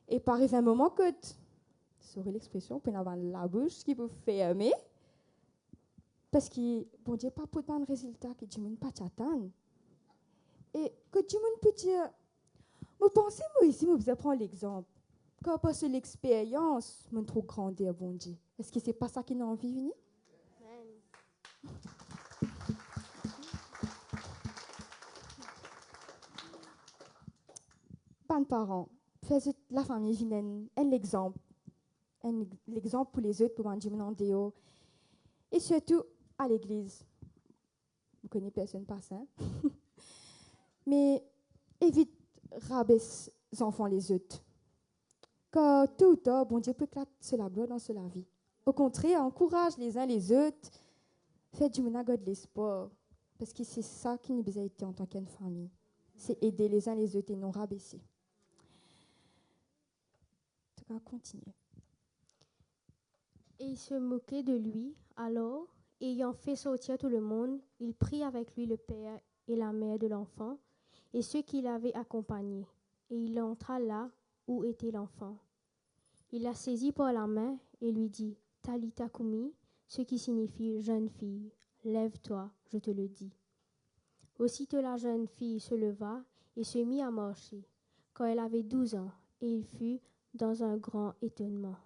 Et par un moment que sorry l'expression, pour avoir la bouche qui peut fermer, parce que bon Dieu pas pour un résultat que du monde pas t'attendre. Et que du monde peut dire, vous pensez moi ici, vous prendre l'exemple. Quand passe l'expérience, mon trop grandir bon Dieu. Est-ce que c'est pas ça qu'il a envie de venir? Pas de parents, faites la famille vienne un exemple. L'exemple pour les autres, pour Dieu en déo. Et surtout à l'église. Vous connaissez personne pas ça. Mais évite rabaisser les enfants les autres. Car tout ou tard, bon Dieu peut éclater la gloire dans la vie. Au contraire, encourage les uns les autres. Faites du monago de l'espoir. Parce que c'est ça qui nous a été en tant qu'une famille. C'est aider les uns les autres et non rabaisser. En tout cas, continuez. Et il se moquait de lui. Alors, ayant fait sortir tout le monde, il prit avec lui le père et la mère de l'enfant et ceux qui l'avaient accompagné. Et il entra là où était l'enfant. Il la saisit par la main et lui dit, « Talitha Kumi », ce qui signifie « jeune fille, lève-toi, je te le dis ». Aussitôt la jeune fille se leva et se mit à marcher, quand elle avait 12 ans, et il fut dans un grand étonnement.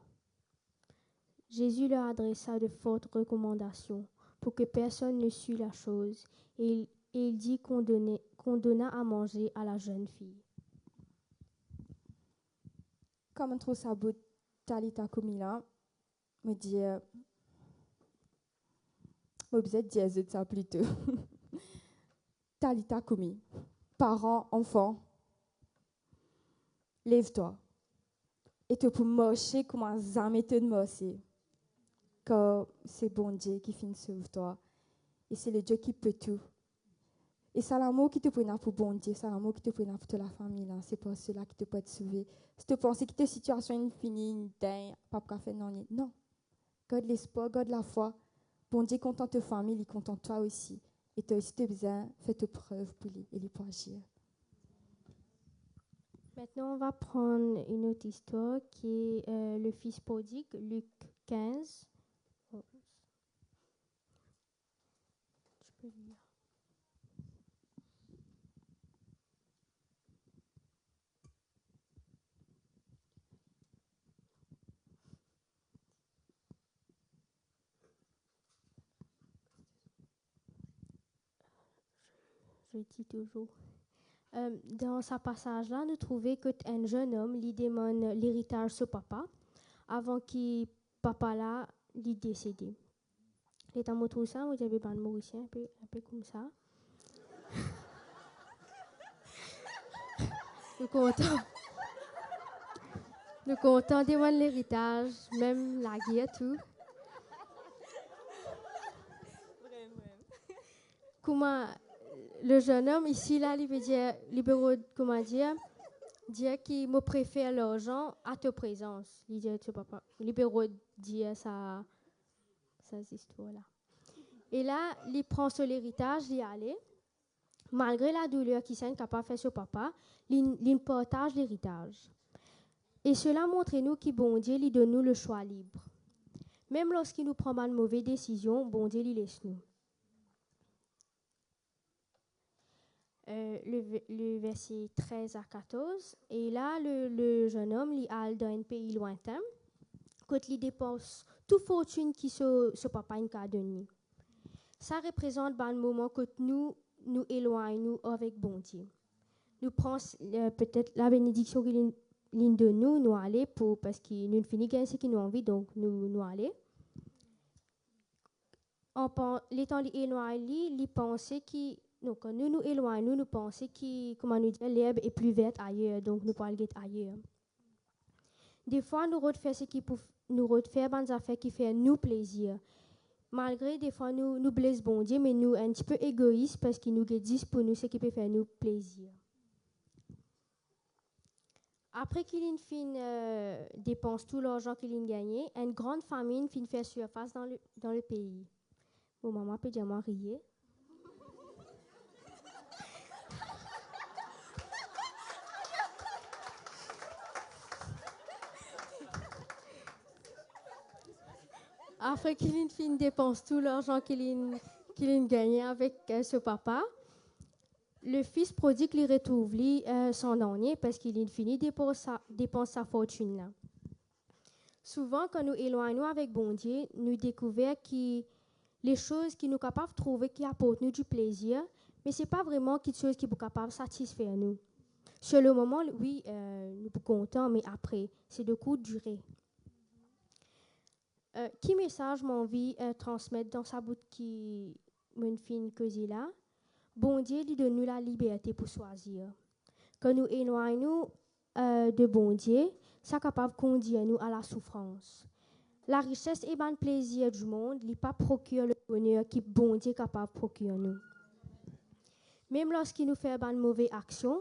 Jésus leur adressa de fortes recommandations pour que personne ne sût la chose, et il dit qu'on donna à manger à la jeune fille. Comme on trouve ça beau, Talitha Kumi là, me dit, vous êtes dire ça plutôt. Talitha Kumi, parents, enfants, lève-toi. Et tu peux marcher comme un zamété de marcher. Car c'est bon Dieu qui finit sauve toi. Et c'est le Dieu qui peut tout. Et c'est l'amour qui te prend pour bon Dieu, c'est l'amour qui te prend pour toute la famille. Là. C'est pas cela qui te peut te sauver. Si tu penses que ta situation est finie, pas pour faire non. Non. Garde l'espoir, garde la foi. Bon Dieu content ta famille, il content toi aussi. Et toi aussi, tu as besoin, fais tes preuves pour lui et lui pour agir. Maintenant, on va prendre une autre histoire qui est le fils prodigue, Luc 15. Je peux lire. Je dis toujours. Dans ce passage-là, nous trouvons qu'un jeune homme lui demande l'héritage de papa avant que papa là lui décède. Et dans mon ça, vous avez un mauricien un peu comme ça. Nous comptons demande l'héritage, même la guerre tout. Comment le jeune homme ici, là, il veut dire, comment dire qu'il me préfère l'argent à ta présence. Il dit, tu papa, libéraux dire ça, cette histoire-là. Et là, il prend sur l'héritage, il y allait. Malgré la douleur qu'il sent capable de faire sur papa, il partage l'héritage. Et cela montre nous que bon Dieu lui donne nous le choix libre. Même lorsqu'il nous prend une mauvaise décision, bon Dieu lui laisse nous. Le verset 13 à 14. Et là, le jeune homme, il est dans un pays lointain, quand il dépense toute fortune qui ce papa a donné. Ça représente un moment que nous éloignons avec bon Dieu. Nous prenons peut-être la bénédiction qu'il de nous aller pour, parce que nous finissons ce qu'il nous envie, donc nous aller. L'étant éloigné, il pensait que donc, quand nous éloignons, nous pensons que, comment nous dire, l'herbe est plus verte ailleurs, donc nous pouvons aller ailleurs. Des fois, nous refaisons ce qui nous refaire des affaires qui font nous plaisir. Malgré des fois, nous blessons bon Dieu, mais nous un petit peu égoïstes parce qu'il nous dit pour nous ce qui peut faire nous plaisir. Après qu'il dépense tout l'argent qu'il a gagné, une grande famine fait surface dans le pays. Mon maman peut dire rier. Après qu'il dépense tout l'argent qu'il a gagné avec ce papa, le fils prodigue lui retrouve son dernier parce qu'il a fini de dépenser sa fortune là. Souvent, quand nous éloignons avec bon Dieu, nous découvrons que les choses qui nous sont capables de trouver qui apportent nous du plaisir, mais ce n'est pas vraiment quelque chose qui est capable de satisfaire nous. Sur le moment, oui, nous sommes contents, mais après, c'est de courte durée. Quel message m'a envie de transmettre dans sa bouche qui me fait que là? Bon Dieu lui donne nous la liberté pour choisir. Quand nous éloignons de bon Dieu, ça est capable de conduire nous à la souffrance. La richesse et le plaisir du monde ne pas procure le bonheur que bon Dieu est capable de procurer nous. Même lorsqu'il nous fait une mauvaise action,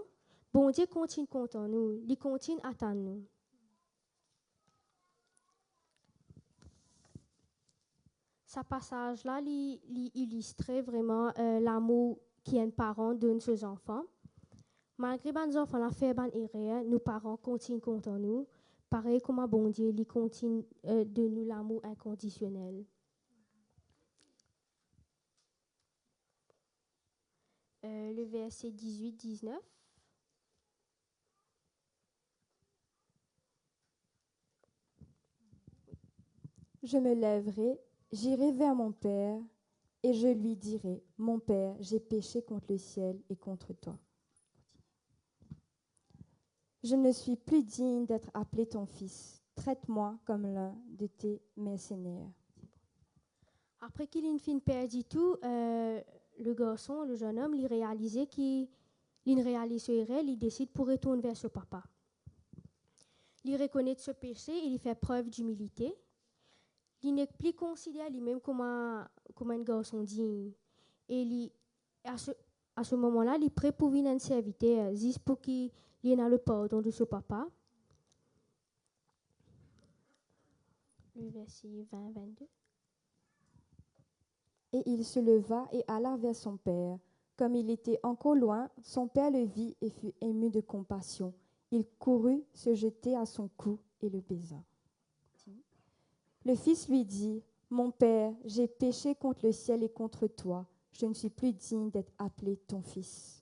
bon Dieu continue contre nous, il continue à attendre nous. Ce passage-là, il illustrait vraiment l'amour qu'un parent donne à ses enfants. Malgré que nos enfants ont fait des erreurs, nos parents continuent contre nous. Pareil comme bon Dieu, il continue de nous l'amour inconditionnel. Le verset 18-19. Je me lèverai, j'irai vers mon père et je lui dirai, mon père, j'ai péché contre le ciel et contre toi. Je ne suis plus digne d'être appelé ton fils. Traite-moi comme l'un de tes mercenaires. Après qu'il ait perdu tout, le garçon, le jeune homme, il réalisait qu'il ne réaliserait, il décide pour retourner vers son papa. Il reconnaît ce péché, il fait preuve d'humilité. Il n'est plus considéré lui-même comme un garçon digne. Et à ce moment-là, il est prêt pour venir un serviteur, juste pour qu'il ait le pardon de son papa. Le verset 20-22. Et il se leva et alla vers son père. Comme il était encore loin, son père le vit et fut ému de compassion. Il courut se jeter à son cou et le baisa. Le fils lui dit, « Mon père, j'ai péché contre le ciel et contre toi. Je ne suis plus digne d'être appelé ton fils. »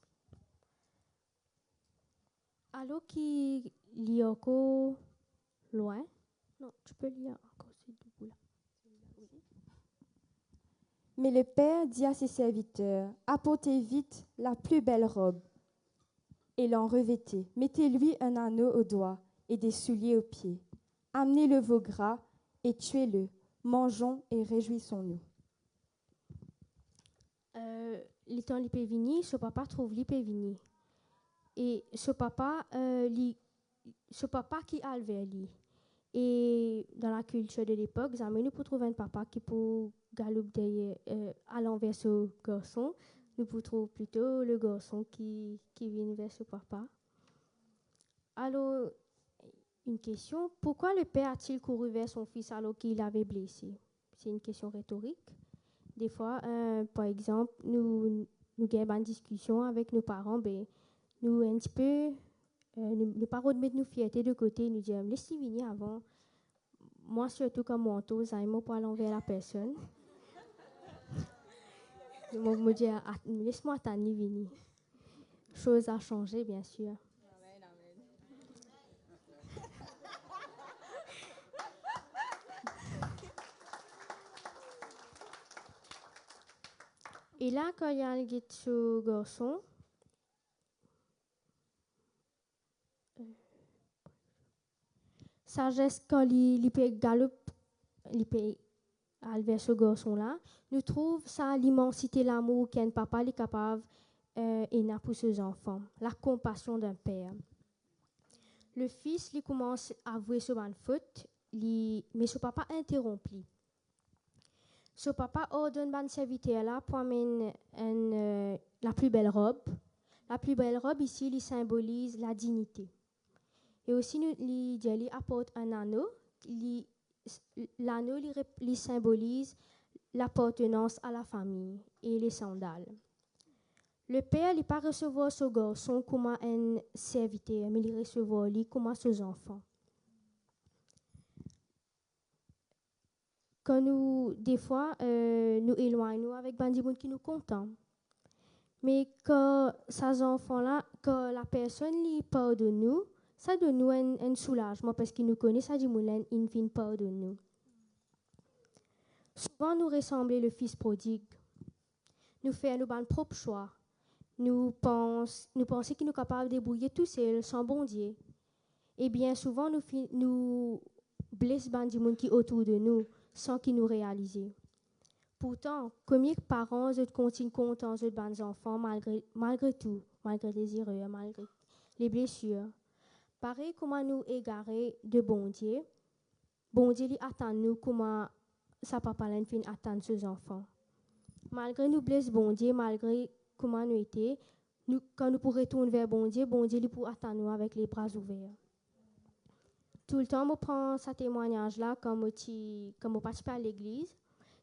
Alors qu'il lit encore loin, non, tu peux lire encore ce bout-là. Mais le père dit à ses serviteurs, « Apportez vite la plus belle robe et l'en revêtez. Mettez-lui un anneau au doigt et des souliers aux pieds. Amenez le veau gras et tuez-le. Mangeons et réjouissons-nous. » Le temps l'épévini, ce papa trouve l'épévini. Et ce papa qui a levé lui. Et dans la culture de l'époque, nous pour trouver un papa qui peut galoper à l'envers ce garçon, nous pouvons trouver plutôt le garçon qui vient vers son papa. Alors, une question, pourquoi le père a-t-il couru vers son fils alors qu'il l'avait blessé? C'est une question rhétorique. Des fois, par exemple, nous avons une discussion avec nos parents, ben, nous un petit peu, nous pas remettre nos fiertés de côté, nous disons, laisse-lui venir avant. Moi, surtout comme manteau, ça ne pas aller envers la personne. Moi, me dis, laisse-moi attendre, venir. Chose a changé, bien sûr. Et là, quand il y a un ce garçon, sagesse quand il peut galope, il peut aller vers ce garçon-là, nous trouve ça l'immensité, l'amour qu'un papa est capable et n'a pour ses enfants, la compassion d'un père. Le fils, il commence à avouer sur une faute, mais son papa interrompt. Son papa ordonne à serviteur là pour amener la plus belle robe. La plus belle robe ici, il symbolise la dignité. Et aussi, il apporte un anneau. L'anneau, il symbolise l'appartenance à la famille et les sandales. Le père, il ne pas recevoir ce garçon comme un serviteur, mais il recevoir lui comme ses enfants. Quand nous, des fois, nous éloignons avec des gens qui nous content. Mais quand ces enfants-là, quand la personne lui parle de nous, ça donne nous un soulagement parce qu'il nous connaît, ça dit moulin, il ne vient pas de nous. Souvent, nous ressemblons le fils prodigue. Nous faisons nos propres choix. Nous pensons qu'il nous capable de débrouiller tout seul, sans bon Dieu. Et bien souvent, nous blessons des gens qui sont autour de nous, sans qu'ils nous réalisent. Pourtant, combien de parents continuent contents de leurs enfants malgré tout, malgré les erreurs, malgré les blessures. Pareil, comment nous égarer de bon Dieu lui attend nous comment sa papa l'enfin attend ses enfants. Malgré nous blesse bon Dieu, malgré comment nous étions, quand nous pourrons retourner vers bon Dieu lui pour attendre nous avec les bras ouverts. Tout le temps, je prends ce témoignage-là comme je participe à l'église.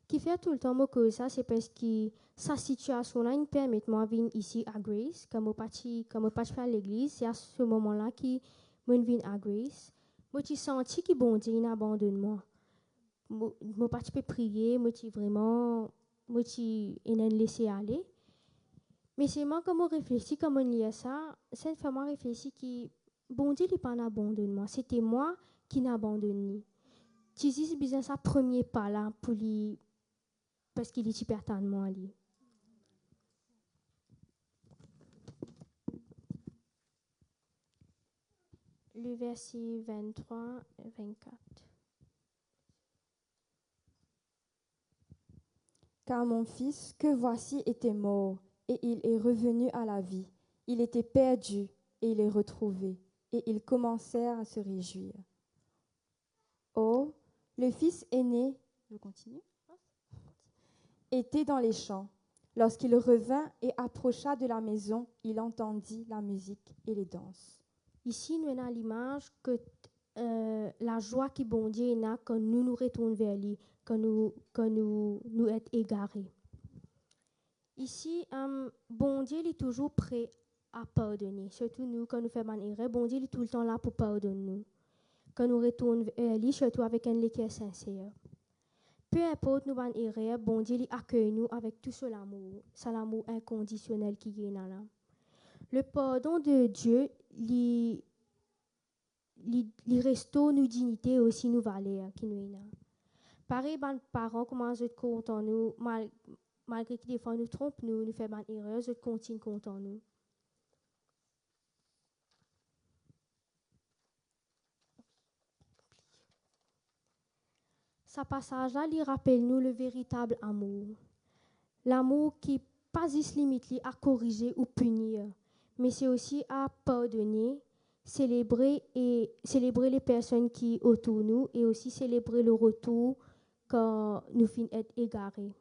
Qui fait tout le temps que ça, c'est parce que sa situation-là me permet de venir ici à Grace. Comme je participe à l'église, c'est à ce moment-là que je viens à Grace. Je sens que bon Dieu n'abandonne moi. Je participe à prier, je laisser aller. Mais c'est moi comme je réfléchis, comme je lis ça, c'est fait moi réfléchir que bon Dieu n'est pas abandonné moi. C'était moi qui n'abandonne. Jésus c'est besoin sa premier pas là pour lui parce qu'il est super de moi lui. Le verset 23 et 24. Car mon fils, que voici, était mort, et il est revenu à la vie. Il était perdu, et il est retrouvé. Et ils commencèrent à se réjouir. Or, le fils aîné, je continue, était dans les champs. Lorsqu'il revint et approcha de la maison, il entendit la musique et les danses. Ici, nous avons l'image que la joie qui bon Dieu a quand nous retournons vers lui, quand nous sommes égarés. Ici, bon Dieu est toujours prêt à pardonner. Surtout nous, quand nous faisons une erreur, bon Dieu est tout le temps là pour pardonner nous. Quand nous retournons vers lui, surtout avec un cœur sincère. Peu importe nous avons une erreur, bon Dieu accueille nous avec tout son amour. C'est l'amour inconditionnel qui est là. Le pardon de Dieu, il restaure nos dignités et aussi nos valeurs qui nous là. Pareil, les parents commencent à être contents nous, malgré que des fois nous trompons, nous faisons des erreurs, ils continuent contents nous. Ce passage-là, il rappelle nous le véritable amour. L'amour qui n'est pas juste limité à corriger ou punir, mais c'est aussi à pardonner, célébrer les personnes qui sont autour de nous et aussi célébrer le retour quand nous finissons d'être égarés.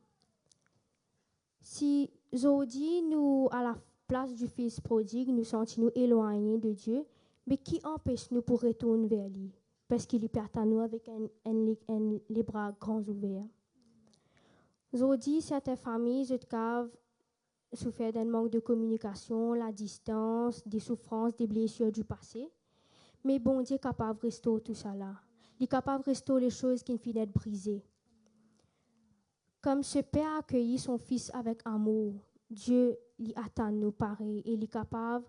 Si Aujourd'hui, nous, à la place du fils prodigue, nous sentons éloignés de Dieu, mais qui empêche nous pour retourner vers lui? Parce qu'il est prêt à nous avec les bras grands ouverts. Aujourd'hui, certaines familles, je cave, souffert d'un manque de communication, la distance, des souffrances, des blessures du passé. Mais bon Dieu est capable de restaurer tout ça là. Il est capable de restaurer les choses qui finissent d'être brisées. Comme ce père a accueilli son fils avec amour, Dieu lui attend nous pareil et il est capable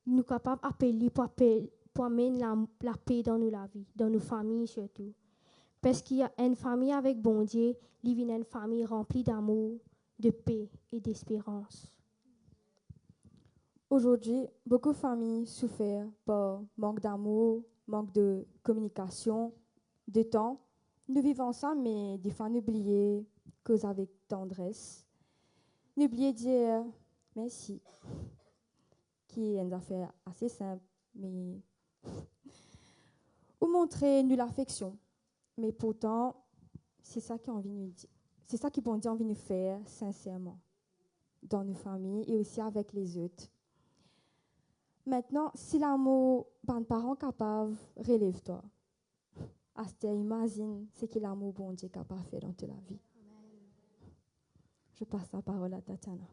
d'appeler pour amener la paix dans nos vies, dans nos familles surtout. Parce qu'il y a une famille avec bon Dieu, il vient une famille remplie d'amour, de paix et d'espérance. Aujourd'hui, beaucoup de familles souffrent par manque d'amour, manque de communication, de temps. Nous vivons ensemble, mais des fois, nous oublions cause avec tendresse. Nous oublions de dire merci, qui est une affaire assez simple, mais ou montrer nous l'affection. Mais pourtant, c'est ça qui envie nous dire. C'est ça qui bon Dieu envie nous faire sincèrement dans nos familles et aussi avec les autres. Maintenant, si l'amour d'un parent capable, relève-toi. Asté, imagine ce que l'amour bon Dieu est capable de faire dans ta vie. Je passe la parole à Tatiana.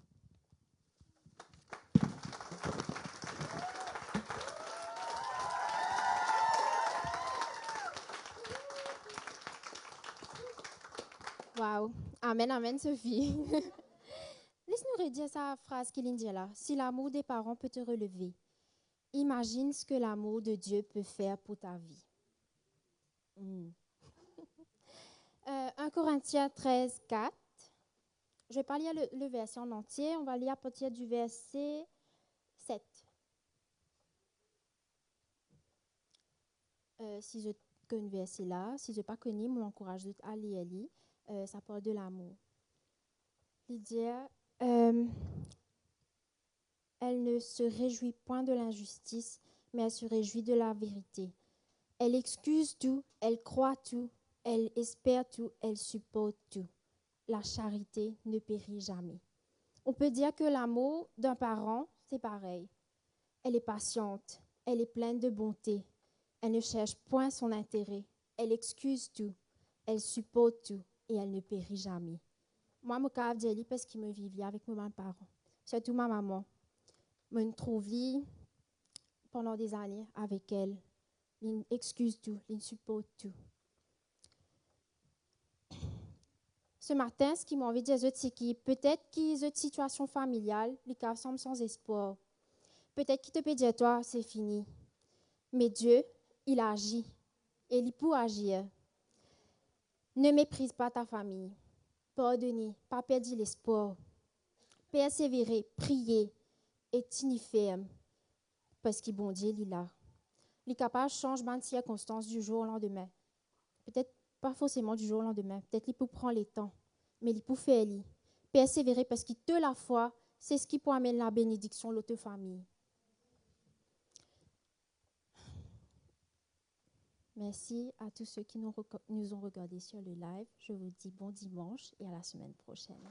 Wow. Amen, amen, Sophie. Laisse-nous redire sa phrase qu'il dit là. Si l'amour des parents peut te relever, imagine ce que l'amour de Dieu peut faire pour ta vie. 1 Corinthiens 13, 4. Je ne vais pas lire le verset en entier. On va lire à partir du verset 7. Si je connais le verset là, si je n'ai pas connu, je m'encourage à lire. Ça parle de l'amour. Il dit, elle ne se réjouit point de l'injustice, mais elle se réjouit de la vérité. Elle excuse tout, elle croit tout, elle espère tout, elle supporte tout. La charité ne périt jamais. On peut dire que l'amour d'un parent, c'est pareil. Elle est patiente, elle est pleine de bonté, elle ne cherche point son intérêt, elle excuse tout, elle supporte tout et elle ne périt jamais. Moi, je suis dire parce qu'il me vit avec mes parents, surtout ma maman. Je me trouve pendant des années avec elle. Elle excuse tout, elle supporte tout. Ce matin, ce qui m'a envie de dire, c'est que peut-être qu'ils ont une situation familiale, les cas semblent sans espoir. Peut-être qu'il te peut dire, toi, c'est fini. Mais Dieu, il agit. Et il peut agir. Ne méprise pas ta famille. Pardonnez, pas perdre l'espoir. Persévérer, prier et tenir ferme. Parce que bon Dieu, il est là. Il est capable de changer de circonstances du jour au lendemain. Peut-être pas forcément du jour au lendemain. Peut-être qu'il peut prendre le temps. Mais il peut faire. Persévérer parce que de la foi, c'est ce qui peut amener la bénédiction de l'autre famille. Merci à tous ceux qui nous ont regardés sur le live. Je vous dis bon dimanche et à la semaine prochaine.